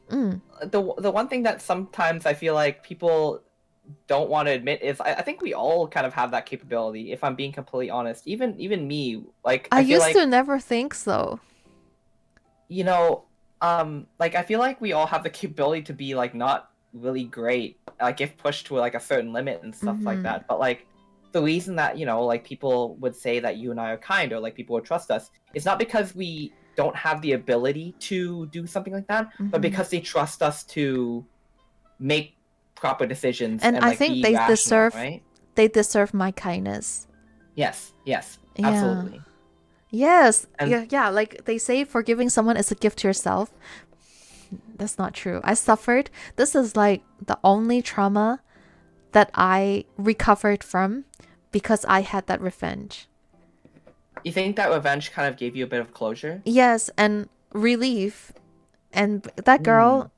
Mm. the one thing that sometimes I feel like people don't want to admit is I think we all kind of have that capability, if I'm being completely honest. Even me, like I I feel used to like never think so. you know, like I feel like we all have the capability to be like not really great, like if pushed to like a certain limit and stuff like Mm-hmm. that. But like the reason that like people would say that you and I are kind or like people would trust us is not because we don't have the ability to do something like that, but Mm-hmm. because they trust us to make proper decisions And and I like think be rational, right? they deserve my kindness. Yes, yes, Yeah. absolutely. Yes. And Yeah, yeah, like they say forgiving someone is a gift to yourself. That's not true. I suffered. This is like the only trauma that I recovered from because I had that revenge. you think that revenge kind of gave you a bit of closure? Yes, and relief. And that Hmm. girl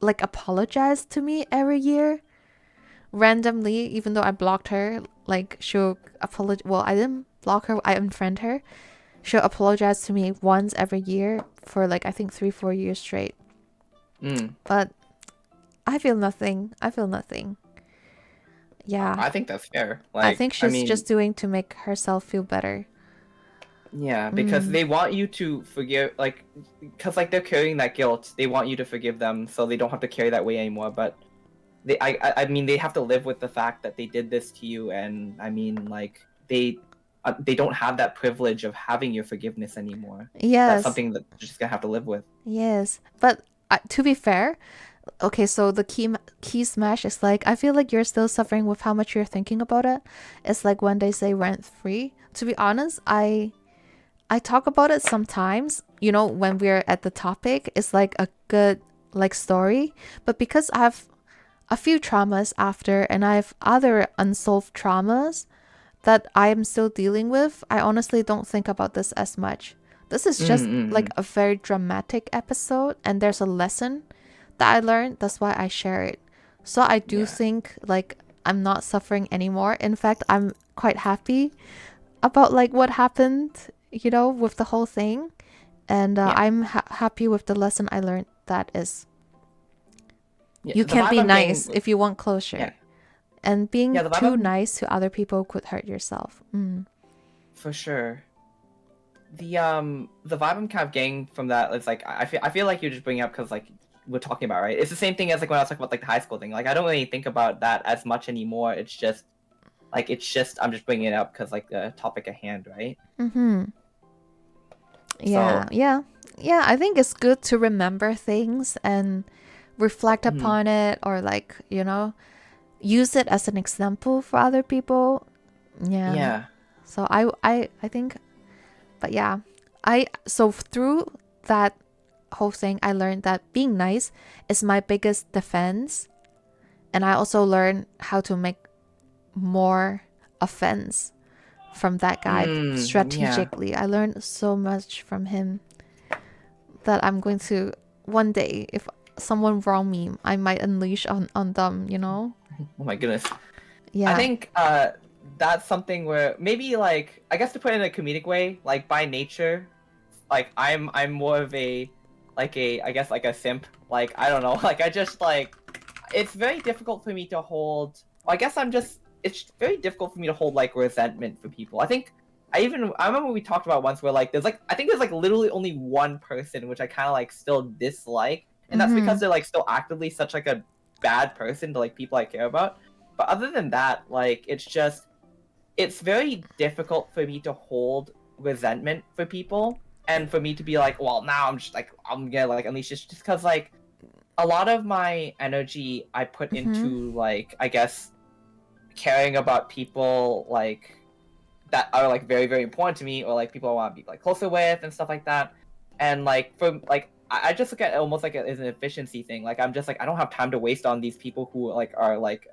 like apologized to me every year randomly, even though I blocked her. Like she'll apologize. Well, I didn't block her. I unfriend her. She'll apologize to me once every year for like I think 3-4 years straight. Mm. But I feel nothing. I feel nothing. Yeah, I think that's fair. I think Like, I she's mean, just doing to make herself feel better. yeah, because Mm. they want you to forgive, like, because like they're carrying that guilt. They want you to forgive them, so they don't have to carry that weight anymore. But I mean, they have to live with the fact that they did this to you, and I mean, like, they don't have that privilege of having your forgiveness anymore. That's Yes, something that you're just gonna have to live with. yes. But to be fair, okay, so the key smash is like I feel like you're still suffering with how much you're thinking about it. It's like when they say rent free. To be honest, I talk about it sometimes. When we're at the topic, it's like a good like story. But because I have a few traumas after, and I have other unsolved traumas that I am still dealing with, I honestly don't think about this as much. This is just like Mm-mm. a very dramatic episode, and there's a lesson that I learned. That's why I share it. So I do Yeah, think like I'm not suffering anymore. In fact, I'm quite happy about like what happened, with the whole thing. And yeah, I'm happy with the lesson I learned. That is, yeah. you The can vibe be I'm getting, nice if you want closure. yeah, And being yeah. The vibe too I'm nice to other people could hurt yourself. Mm. for sure. The vibe I'm kind of getting from that is like I feel like you're just bringing up because like we're talking about, right? It's the same thing as like when I was talking about like the high school thing. Like I don't really think about that as much anymore. It's just I'm just bringing it up because like the topic at hand, right? Mm-hmm. Yeah, So yeah. Yeah, I think it's good to remember things and reflect mhm, upon it, or like, use it as an example for other people. Yeah. yeah. So I think, but yeah. So through that whole thing, I learned that being nice is my biggest defense, and I also learned how to make more offense from that guy Yeah. strategically. I learned so much from him that I'm going to one day, if someone wrong me, I might unleash on them, Oh my goodness. I Yeah. think that's something where maybe like I guess to put it in a comedic way, like by nature, like I'm more of a like a I guess like a simp. Like I don't know, like I just like it's very difficult for me to hold. I guess it's very difficult for me to hold like resentment for people. I remember we talked about once where like there's like literally only one person which I kind of like still dislike, and that's Mm-hmm. because they're like still actively such like a bad person to like people I care about. But other than that, like it's very difficult for me to hold resentment for people and for me to be like, well, now I'm just like I'm gonna like unleash this just because like a lot of my energy I put Mm-hmm. into like I guess caring about people like that are like very very important to me or like people I want to be like closer with and stuff like that. And like for like I just look at it almost like as an efficiency thing. Like I'm just like I don't have time to waste on these people who like are like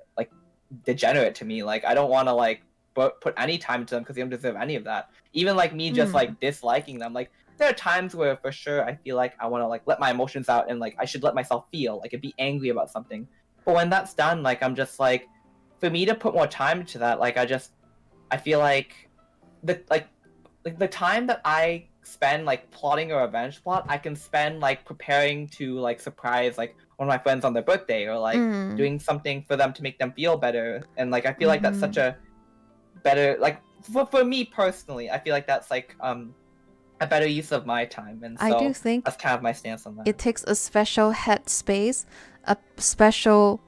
degenerate to me. Like I don't want to like put any time into them because they don't deserve any of that. Even like me just Mm. like disliking them. Like there are times where for sure I feel like I want to like let my emotions out and like I should let myself feel like be angry about something. But when that's done, like I'm just like for me to put more time into that, like I feel like the like the time that I spend like plotting a revenge plot, I can spend like preparing to like surprise like one of my friends on their birthday or like Mm. doing something for them to make them feel better. And like I feel like that's Mm-hmm. such a better like for me personally, I feel like that's like a better use of my time. And I do so think that's kind of my stance on that. it takes a special headspace, a special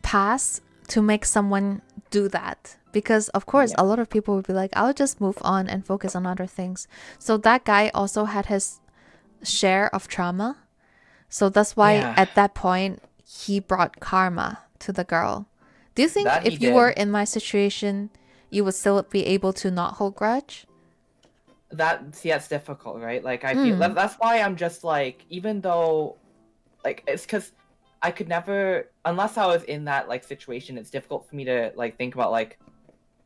pass to make someone do that. Because, of course, Yeah. a lot of people would be like, I'll just move on and focus on other things. So that guy also had his share of trauma. So that's why Yeah. at that point, he brought karma to the girl. Do you think That he if you were did. in my situation, you would still be able to not hold grudge? That see that's difficult, right? Like I feel Mm. that's why I'm just like even though like it's because I could never unless I was in that like situation, it's difficult for me to like think about like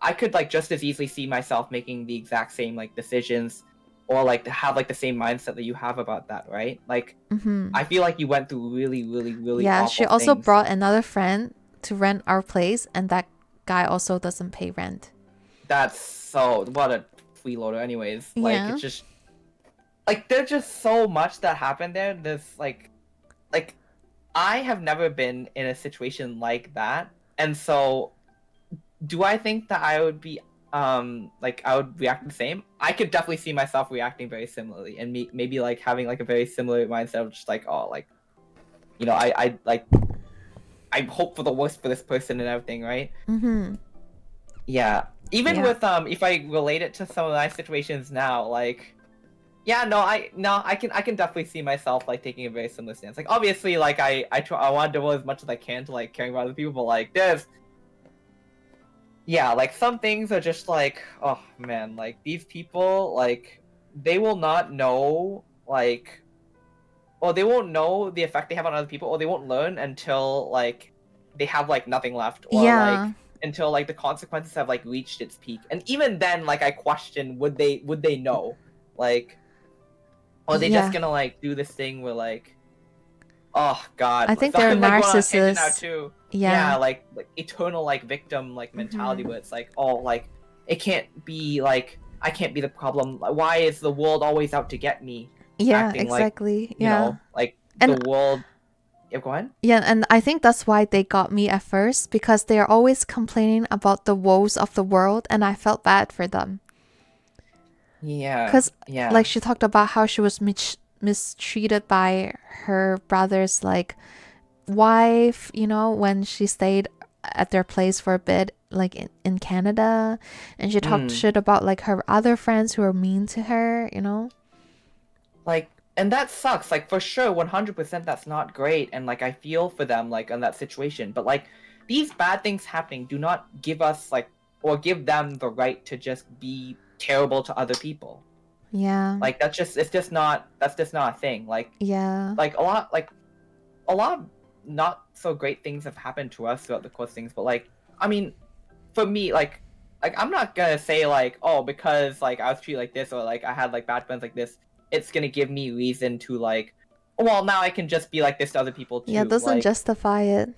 I could like just as easily see myself making the exact same like decisions or like to have like the same mindset that you have about that, right? Like Hmm. I feel like you went through really, really, really Yeah, she awful also things. brought another friend to rent our place, and that guy also doesn't pay rent. That's so what a freeloader anyways. Like Yeah. it's just like there's just so much that happened there. There's like I have never been in a situation like that. And so do I think that I would be like I would react the same? I could definitely see myself reacting very similarly and maybe like having like a very similar mindset of just like oh like I like I hope for the worst for this person and everything, right? Mm-hmm. Yeah. Even Yeah. with if I relate it to some of my situations now, like yeah, no, I can definitely see myself like taking a very similar stance. Like obviously like I want to devote as much as I can to like caring about other people, but like there's yeah, like some things are just like, oh man, like these people, like they will not know, like, or they won't know the effect they have on other people, or they won't learn until like they have like nothing left, or Yeah. like until like the consequences have like reached its peak. And even then, like I question, would they know, like, or are they just Yeah. gonna like do this thing where like oh God, I like think so they're I'm like going on a tangent now narcissists. too. Yeah. Yeah, like eternal like victim like mentality Mm-hmm. where it's like oh like it can't be like I can't be the problem. Like, why is the world always out to get me? Yeah, Acting like exactly. Yeah. like the And world. Yeah, go ahead. yeah, and I think that's why they got me at first, because they are always complaining about the woes of the world, and I felt bad for them. Yeah, Cuz like yeah, she talked about how she was mistreated by her brother's like wife, you know, when she stayed at their place for a bit, like in Canada, and she talked Mm. shit about like her other friends who were mean to her, you know. Like, and that sucks. Like, for sure, 100% that's not great. And like, I feel for them, like, in that situation. But like, these bad things happening do not give us like, or give them the right to just be terrible to other people. Yeah. Like, it's just not, that's just not a thing. Yeah. Like a lot of not so great things have happened to us throughout the course of things. But like, I mean, for me, like I'm not gonna say like, oh, because like I was treated like this or like I had like bad friends like this, it's gonna give me reason to like, well, now I can just be like this to other people Yeah, it too. doesn't Like, justify it.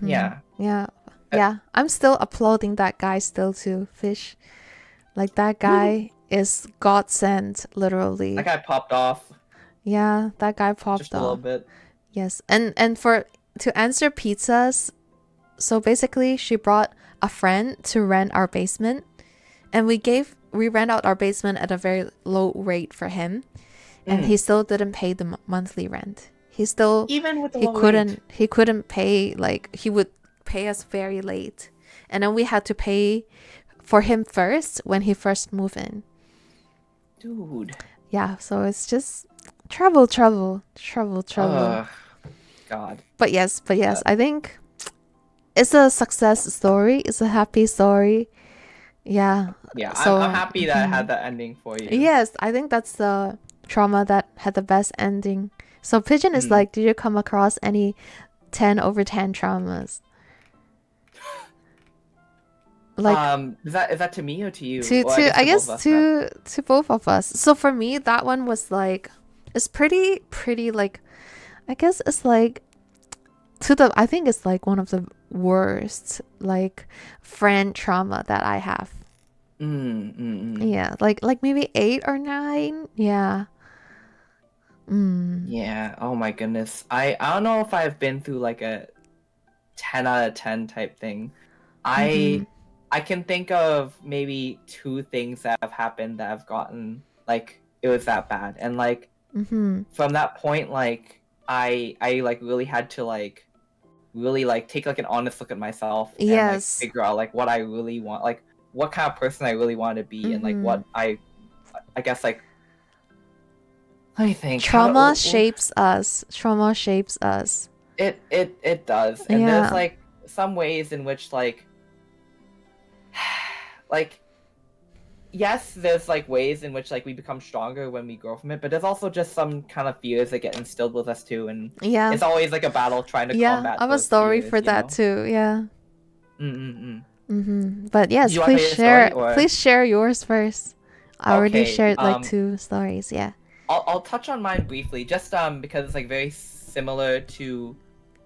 yeah, Yeah. Uh, Yeah. I'm still applauding that guy still too, Fish. Like that guy is God sent, that literally. guy popped off Yeah, that guy just popped a little off. bit. Yes. And for to answer pizzas, so basically she brought a friend to rent our basement, and we rent out our basement at a very low rate for him, and he Mm. still didn't pay the monthly rent. He still Even with the low rate. he couldn't pay, like he would pay us very late. And then we had to pay for him first when he first moved in. Dude. Yeah, so it's just trouble. Ugh. God. But yes, Uh, I think it's a success story. It's a happy story. Yeah. yeah, I'm So, happy that I had that ending for you. yes, I think that's the trauma that had the best ending. So, Pigeon is Mm. like, did you come across any 10 over 10 traumas? Like, Is that to me or to you? to Or I guess I to both of guess us, perhaps. to both of us. So for me, that one was like, it's pretty like, I guess it's like I think it's like one of the worst like friend trauma that I have. Yeah, like maybe 8 or 9. Yeah. Yeah. Oh my goodness. I don't know if I've been through like a 10 out of 10 type thing. Mm-hmm. I can think of maybe two things that have happened that have gotten like it was that bad. And like Mm-hmm. from that point, like I like really had to like really like take like an honest look at myself and like Yes. figure out like what I really want, like what kind of person I really want to be, and like Mm-hmm. what I guess like let me think how Trauma to shapes us. Trauma shapes us. it does. And there's Yeah. like some ways in which like yes, there's like ways in which like we become stronger when we grow from it, but there's also just some kind of fears that get instilled with us too, and Yeah. it's always like a battle trying to Yeah. I combat have a those story fears, for you that know. too. Yeah. Mm-mm-mm. But Do yes, you want to tell your story or please share yours first. I already okay? shared like 2 stories. Yeah. I'll touch on mine briefly, just because it's like very similar to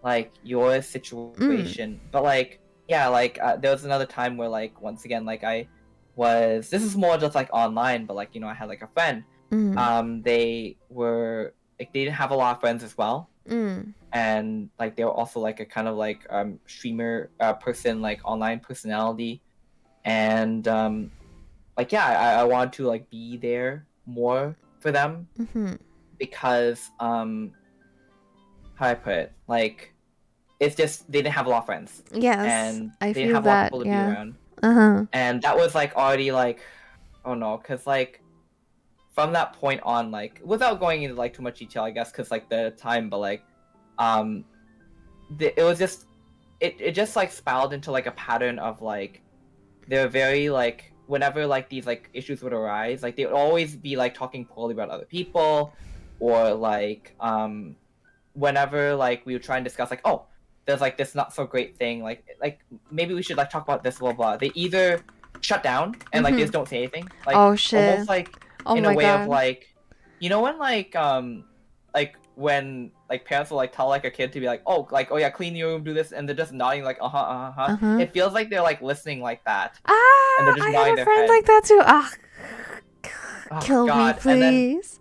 like your Mm. situation. But like yeah, like there was another time where like once again like I was this is more just like online, but like you know I had like a friend. Mm. They were like they didn't have a lot of friends as well, Mm. and like they were also like a kind of like streamer person, like online personality, and like yeah, I wanted to like be there more for them Mm-hmm. because how I put it, like it's just they didn't have a lot of friends Yes, and I they didn't feel have a lot of that. people to be Yeah. around, Uh-huh. and that was like already like oh no, because like from that point on, like without going into like too much detail, I guess because like the time, but like um it was just it just like spiraled into like a pattern of like they're very like whenever like these like issues would arise, like they would always be like talking poorly about other people, or like whenever like we would try and discuss like oh there's like this not so great thing like maybe we should like talk about this blah blah, they either shut down and like they Mm-hmm. just don't say anything, like Oh almost shit. like Oh in a my way of god. like you know when like when like parents will like tell like a kid to be like oh yeah clean your room do this, and they're just nodding like uh-huh, Uh-huh. it feels like they're like listening like that and they're Ah, just I had nodding a their friend head. like that too. Ah, Oh kill me, god, and then please.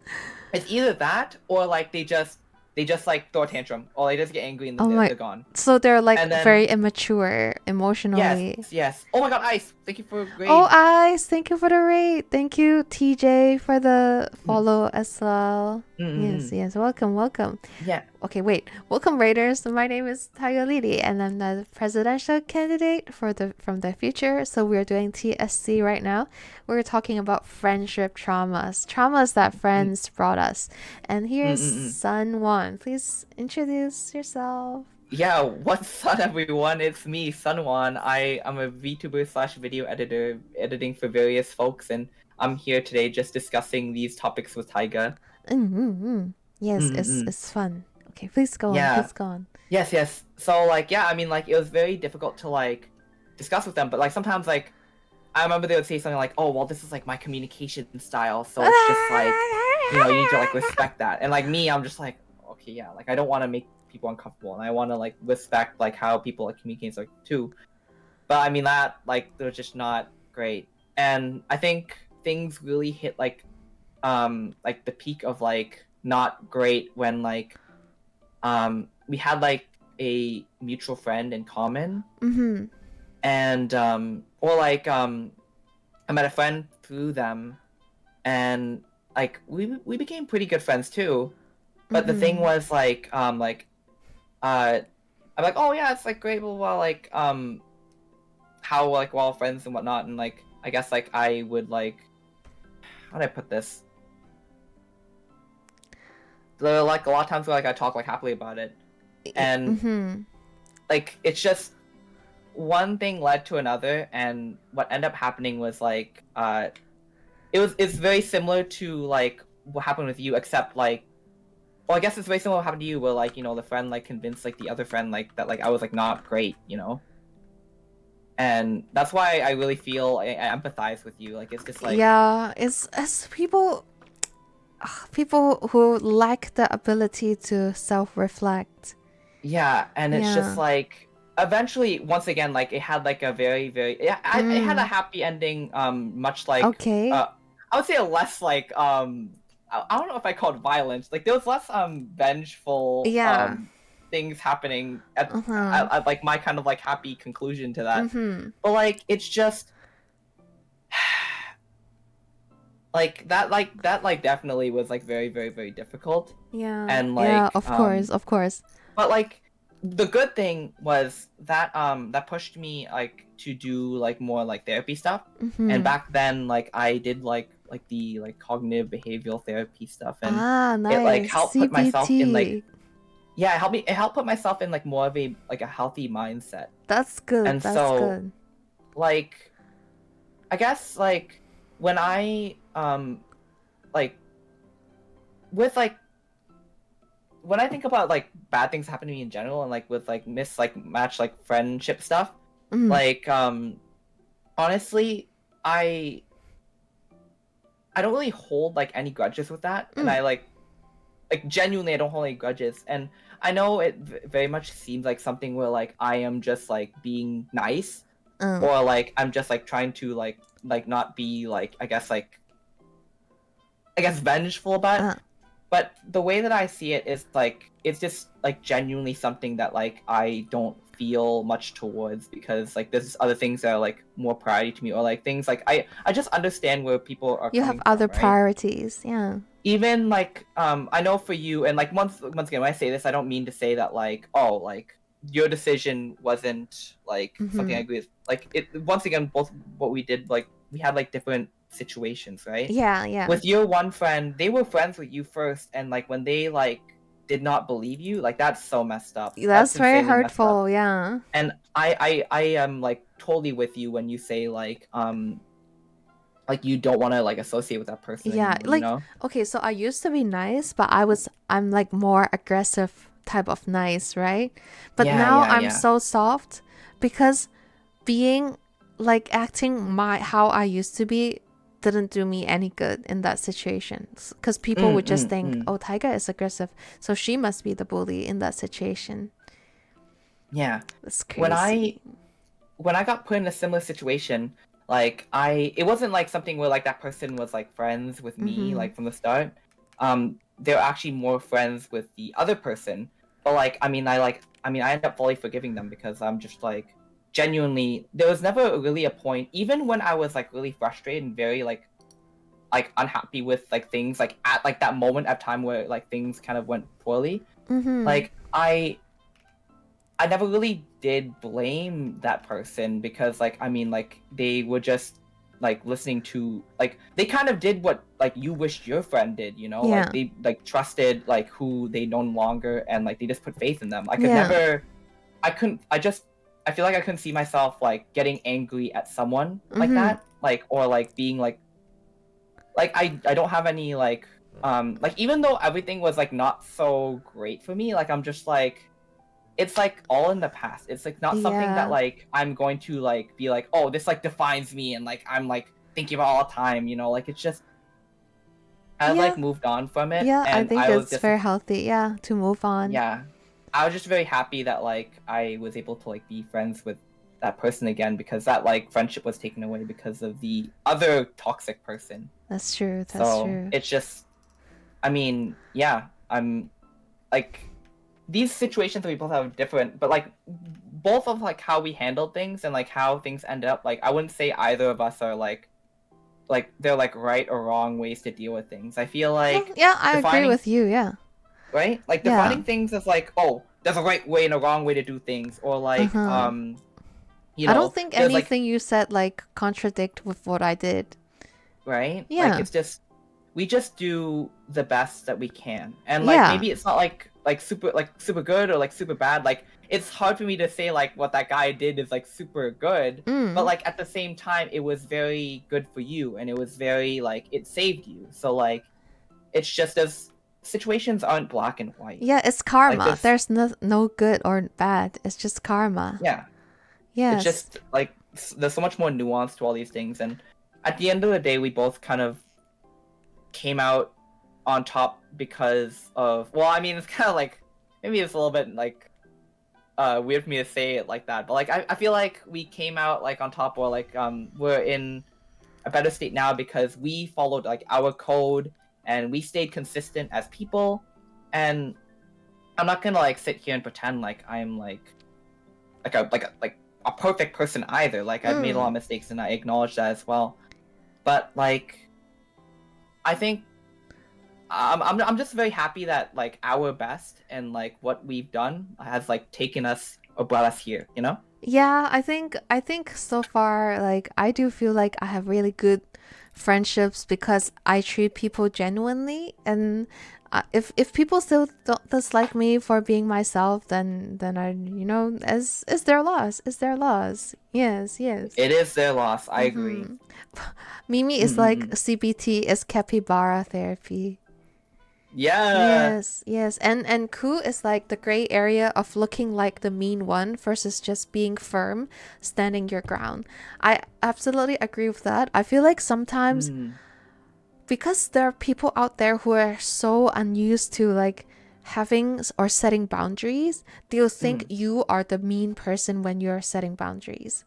it's either that or like they just they just like throw a tantrum or they just get angry and then Oh my. they're gone. So they're like And then very immature yes, emotionally. yes. Oh my God, Ice! Thank you for a Oh, grade. Ice, thank you for the rate. Thank you, TJ, for the Mm, follow as well. mm, mm, Yes, mm. yes. Welcome, welcome. Yeah. Okay, wait. Welcome, Raiders. My name is Taiga, and I'm the presidential candidate for the from the future. So we're doing TSC right now. We're talking about friendship traumas that Mm, friends brought us. And mm, here's mm, mm. SunWon. Please introduce yourself. Yeah, what's up, everyone? It's me, SunWon. I am a VTuber slash video editor, editing for various folks, and I'm here today just discussing these topics with Taiga. Mm-hmm. Yes, Mm-mm. it's fun. Okay, please go on. Yeah. Please go on. Yes, yes. So like, yeah, I mean, like, it was very difficult to like discuss with them, but like sometimes like I remember they would say something like, "Oh, well, this is like my communication style, so it's just like, you need to like respect that." And like me, I'm just like, okay, yeah, like I don't want to make people uncomfortable, and I want to like respect like how people like communicate like too. But I mean that like they're just not great, and I think things really hit like the peak of like not great when like we had like a mutual friend in common, Mm-hmm. and or like I met a friend through them, and like we became pretty good friends too. But the thing Mm-hmm. was I'm like, oh yeah, it's like great, blah, blah, blah, like how like we're all friends and whatnot, and like I guess like I would like, how do I put this? There are like a lot of times where like I talk like happily about it, and Mm-hmm. like it's just one thing led to another, and what ended up happening was like it's very similar to like what happened with you, except like, well, I guess it's very similar to what happened to you, where like the friend like convinced like the other friend like that like I was like not great. And that's why I really feel I empathize with you. Like it's just like, Yeah, it's people who lack the ability to self-reflect. yeah, and it's just Yeah. like eventually once again like it had like a very it had a Mm. happy ending, much like Okay. I would say a less like I don't know if I call it violence. Like there was less vengeful Yeah. things happening at, Uh-huh. at like my kind of like happy conclusion to that. Mm-hmm. But like it's just like that definitely was like very difficult. Yeah. And Yeah, like of course, of course. but like the good thing was that that pushed me like to do like more like therapy stuff. And Mm-hmm. back then like I did like the like cognitive behavioral therapy stuff, and Ah, it like nice. helped put myself in like, CBT. yeah, it helped put myself in like more of a healthy mindset. That's good. And That's so good. like I guess like when I like with like when I think about like bad things happen to me in general, and like with like match like friendship stuff, Mm. like honestly, I I don't really hold like any grudges with that, and Mm. I like genuinely I don't hold any grudges. And I know it very much seems like something where like I am just like being nice, Mm. or like I'm just like trying to like not be like I guess vengeful about it. Uh. But the way that I see it is like it's just like genuinely something that like I don't feel much towards, because like there's other things that are like more priority to me, or like things like I just understand where people are You have coming from, other right? priorities. Yeah. Even like I know for you, and like once again when I say this, I don't mean to say that like, oh, like your decision wasn't like something I Mm-hmm. agree with. Like it once again, both what we did, like we had like different situations, right? Yeah, yeah. With your one friend, they were friends with you first, and like when they like did not believe you, like that's so messed up. That's That's very insanely messed up. hurtful. Yeah. And I am like totally with you when you say like you don't want to like associate with that person Yeah, anymore, you like know? okay, so I used to be nice, but I'm like more aggressive type of nice, right? But Yeah, now yeah, I'm yeah. so soft because being like acting my how I used to be didn't do me any good in that situation. Because people would just think, Mm. "Oh, Taiga is aggressive, so she must be the bully in that situation." Yeah. That's When crazy. I got put in a similar situation, like it wasn't like something where like that person was like friends with me Mm-hmm. like from the start. they're actually more friends with the other person. But I end up fully forgiving them because I'm just like genuinely there was never really a point, even when I was like really frustrated and very like unhappy with like things like at like that moment of time where like things kind of went poorly. Mm-hmm. Like I never really did blame that person because like they were just like listening to like they kind of did what like you wished your friend did, you know? Like Yeah. they like trusted like who they no longer, and like they just put faith in them. Yeah. I feel like I couldn't see myself like getting angry at someone like Mm-hmm. that, like or like being like I don't have any like even though everything was like not so great for me, like I'm just like it's like all in the past. It's like not something that Yeah. like I'm going to like be like, oh, this like defines me and like I'm like thinking about all the time, you know, like it's just I Yeah. like moved on from it, Yeah, I and think I was it's just very healthy, yeah, to move on. yeah, I was just very happy that like I was able to like be friends with that person again, because that like friendship was taken away because of the other toxic person. That's true. That's So true. it's just, I mean, yeah, I'm like these situations that we both have different, but like both of like how we handled things and like how things ended up, like I wouldn't say either of us are like they're like right or wrong ways to deal with things. I feel No, like yeah, I agree defining with you. Yeah. right, like Yeah. defining things as like, oh, there's a right way and a wrong way to do things, or like Uh-huh. you I don't know, think there's like anything you said like contradict with what I did. right, like Yeah. it's just we just do the best that we can, and like Yeah. maybe it's not like super good or like super bad. Like it's hard for me to say like what that guy did is like super good, but Mm. like at the same time it was very good for you, and it was very like it saved you. So like it's just as situations aren't black and white. Yeah, it's Like karma. there's There's no good or bad. It's just karma. yeah, it's Yes. just like there's so much more nuance to all these things, and at the end of the day we both kind of came out on top because of, well, I mean it's kind of like maybe it's a little bit like weird for me to say it like that, but like I feel like we came out like on top, or like we're in a better state now because we followed like our code and we stayed consistent as people. And I'm not gonna like sit here and pretend like I'm like a perfect person either. Like I've made a lot of Mm. mistakes and I acknowledge that as well. But like I think I'm just very happy that like our best and like what we've done has like taken us or brought us here, you know? Yeah, I think so far like I do feel like I have really good friendships because I treat people genuinely, and if people still don't dislike me for being myself, then I, it's their loss. It's their loss. Yes, yes. It is their loss. I agree. Mm-hmm. Mimi is like Mm-mm-mm. CBT is capybara therapy. Yeah. Yes, yes. And Ku is like the gray area of looking like the mean one versus just being firm, standing your ground. I absolutely agree with that. I feel like sometimes Mm, because there are people out there who are so unused to like or setting boundaries, they'll think mm, you are the mean person when you're setting boundaries.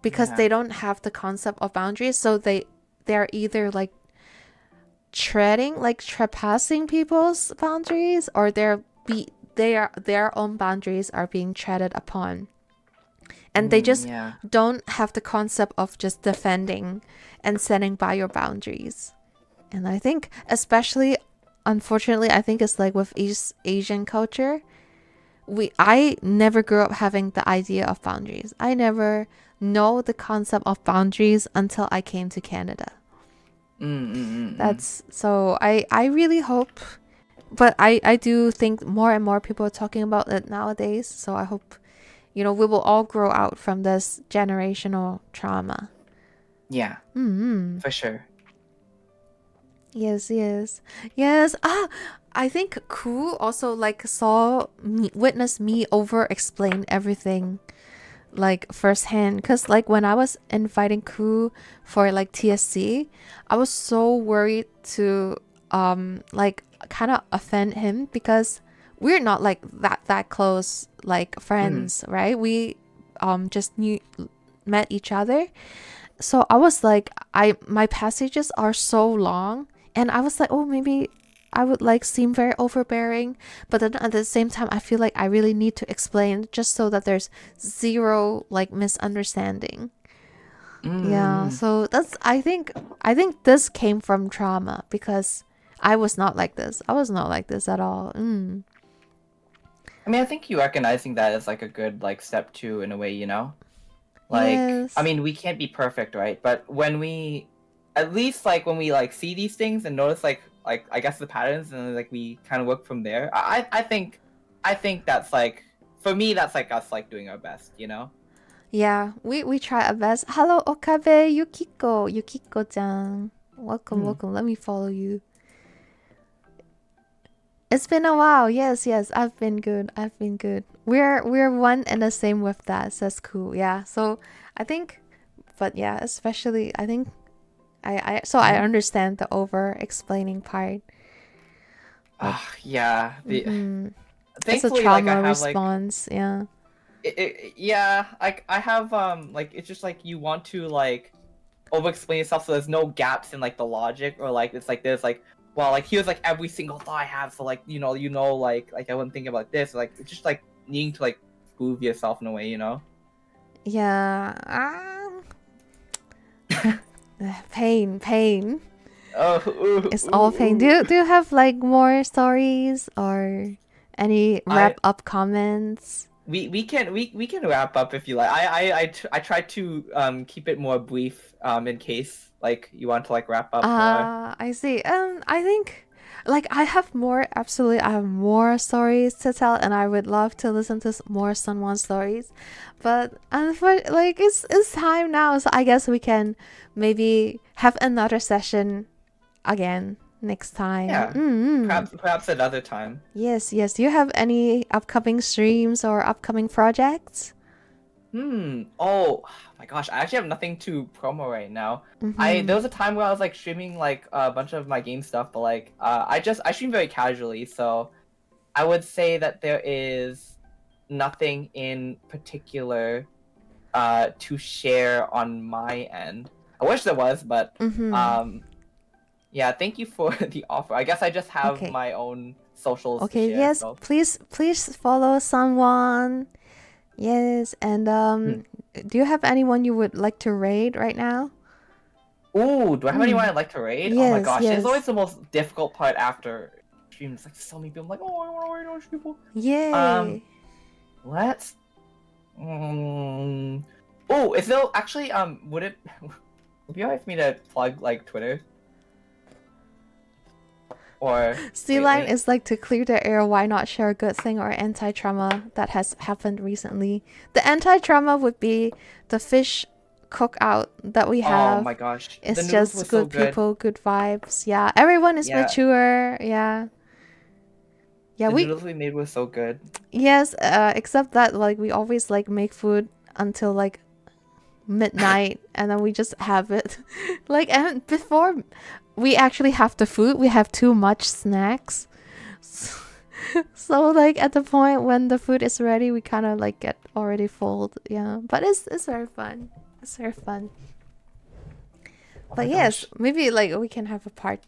Because yeah. they don't have the concept of boundaries, so they're either like trespassing people's boundaries, or their own boundaries are being treaded upon, and they Mm, just yeah. don't have the concept of just defending and setting by your boundaries. And I think especially, unfortunately, I think it's like with East Asian culture, I never grew up having the idea of boundaries. I never know the concept of boundaries until I came to Canada. Mm, mm, mm, mm. That's so I really hope, but I do think more and more people are talking about it nowadays. So I hope, we will all grow out from this generational trauma. Yeah, Hmm. for sure. Yes, yes, yes. I think Ku also like witnessed me over explain everything like firsthand, because like when I was inviting Ku for like TSC, I was so worried to like kind of offend him because we're not like that close like Mm, friends, right? We just met each other. So I was like, I my passages are so long, and I was like, oh, maybe I would like seem very overbearing, but then at the same time I feel like I really need to explain just so that there's zero like misunderstanding. Yeah, Mm. so that's I think this came from trauma because I was not like this. I was not like this at all. I mean, I think you recognizing that is like a good like step too in a way, you know? Like, I Yes. mean, we can't be perfect, right? But when we, at least like when we like see these things and notice like I guess the patterns and then, like we kind of work from there. I think that's like for me that's like us like doing our best, you know? Yeah, we try our best. Hello, Okabe, Yukiko, Yukiko-chan. Welcome, Hmm. welcome. Let me follow you. It's been a while. Yes, yes. I've been good. I've been good. We're one and the same with that. So that's cool. Yeah. So I think, but yeah, especially I think I Hmm. understand the over explaining part. Like, Yeah. The mm-hmm. It's a thankfully like I trauma have like response. Yeah. yeah like I have like it's just like you want to like over explain yourself so there's no gaps in like the logic or like it's like there's like well like here's like every single thought I have so like like I wouldn't think about this like it's just like needing to like prove yourself in a way, you know. Yeah. Pain, pain. Oh, It's all pain. Do you have like more stories or any I wrap up comments? we can wrap up if you like. I try to keep it more brief in case like you want to like wrap up more. I see. I think like I have more, absolutely, I have more stories to tell, and I would love to listen to more SunWon stories. But like it's time now, so I guess we can maybe have another session again next time. Yeah, perhaps another time. Yes, yes. Do you have any upcoming streams or upcoming projects? Oh my gosh, I actually have nothing to promo right now. There Mm-hmm. was a time where I was like streaming like a bunch of my game stuff, but like I stream very casually, so I would say that there is nothing in particular to share on my end. I wish there was, but Mm-hmm. um yeah, thank you for the offer. I guess I just have Okay. my own socials to Okay, share, yes, so. please follow someone. Yes, and Hmm. do you have anyone you would like to raid right now? Ooh, do I have anyone Mm. I'd like to raid? Oh my Yes, gosh, it's always yes. the most difficult part after streams. Like so many people, I'm like, oh, I want to raid all these people. Um, Yay. let's. Um, oh, is there actually would it would it be alright for me to plug like Twitter or C line wait? is like to clear the air, why not share a good thing or anti trauma that has happened recently? The anti trauma would be the fish cookout that we Oh have. my gosh, the It's noodles were just so good good. people, good vibes. Yeah, everyone is Yeah, mature. Yeah. Yeah, the we noodles we made were so good. yes, except that like we always like make food until like midnight and then we just have it. Like and before we actually have the food, we have too much snacks. So like at the point when the food is ready, we kind of like get already full. Yeah, but it's very fun. It's very fun. Oh But my yes, gosh. maybe like we can have a part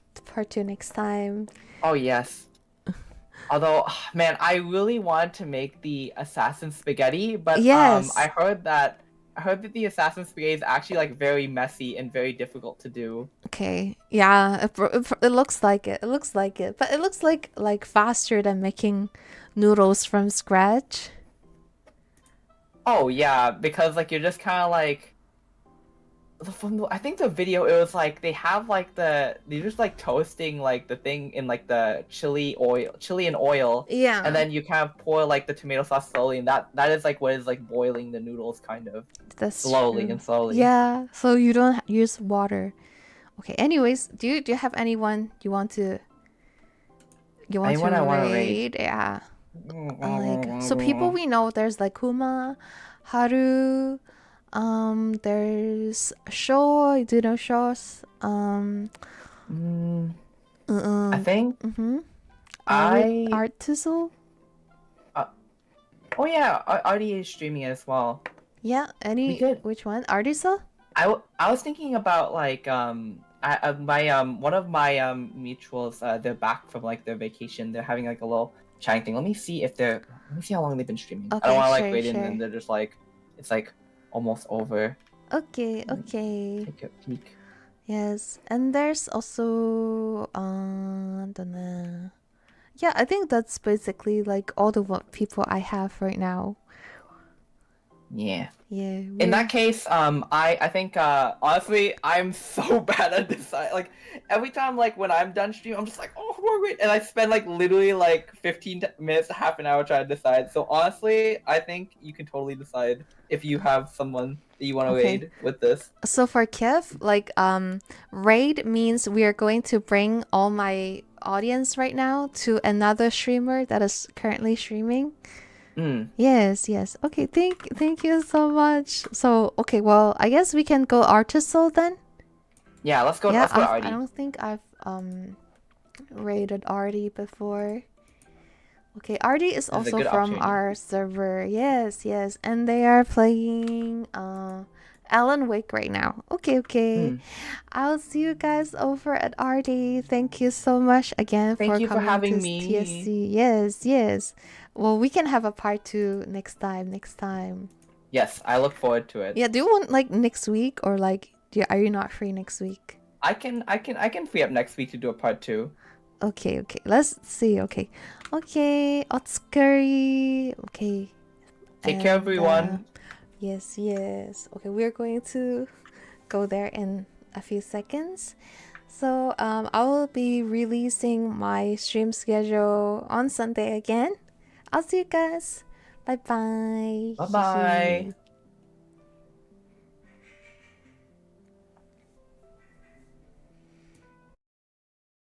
two next time. Oh yes. Although, man, I really want to make the assassin spaghetti, but Yes. I heard that the assassin spaghetti is actually like very messy and very difficult to do. Okay. Yeah, it looks like it. It looks like it. But it looks like faster than making noodles from scratch. Oh yeah, because like you're just kind of like I think the video it was like they have like they're just like toasting like the thing in like the chili and oil, and Yeah. then you kind of pour like the tomato sauce slowly, and that is like what is like boiling the noodles kind of That's slowly true. and slowly. Yeah, so you don't use water. Okay. Anyways, do you have anyone you want to Anyone I want to raid? raid? Yeah. Like so people we know, there's like Kuma, Haru, there's Sho, do you know Sho's? Mm, I Uh, think mm-hmm. With I Artizel? uh, oh yeah, Artie is streaming it as well. Yeah, We any could which one? Artizel? I was thinking about like my one of my mutuals, they're back from like their vacation. They're having like a little chatting thing. Let me see how long they've been streaming. I don't Okay, want to like sure, wait in, sure. and they're just like, it's like almost over. Okay, Let me okay. take a peek. Yes, and there's also don't know. Yeah, I think that's basically like all the what people I have right now. Yeah. Yeah, In that we're case, I think honestly, I'm so bad at decide. Like every time, like when I'm done streaming, I'm just like, oh, wait, and I spend like literally like 15 minutes to half an hour trying to decide. So honestly, I think you can totally decide if you have someone that you want to okay. raid with this. So for Kev, like raid means we are going to bring all my audience right now to another streamer that is currently streaming. Mm. Yes, yes. Okay, thank you so much. So, okay, well, I guess we can go Artisoul then. Yeah, let's go. Yeah, Let's go to I Artie. don't think I've raided Artie before. Okay, Artie is This is a also good from opportunity. our server. Yes, yes. And they are playing Alan Wake right now. Okay, okay. Mm. I'll see you guys over at Artie. Thank you so much again Thank for you for coming to having me. TSC. Yes, yes. Well, we can have a part 2 next time, next time. Yes, I look forward to it. Yeah, do you want like next week or like are you not free next week? I can free up next week to do a part two. Okay, okay. Let's see. Okay. Okay, Otskari. Okay. Take care, And everyone. yes, yes. Okay, we're going to go there in a few seconds. So I will be releasing my stream schedule on Sunday again. I'll see you guys. Bye Bye bye. bye.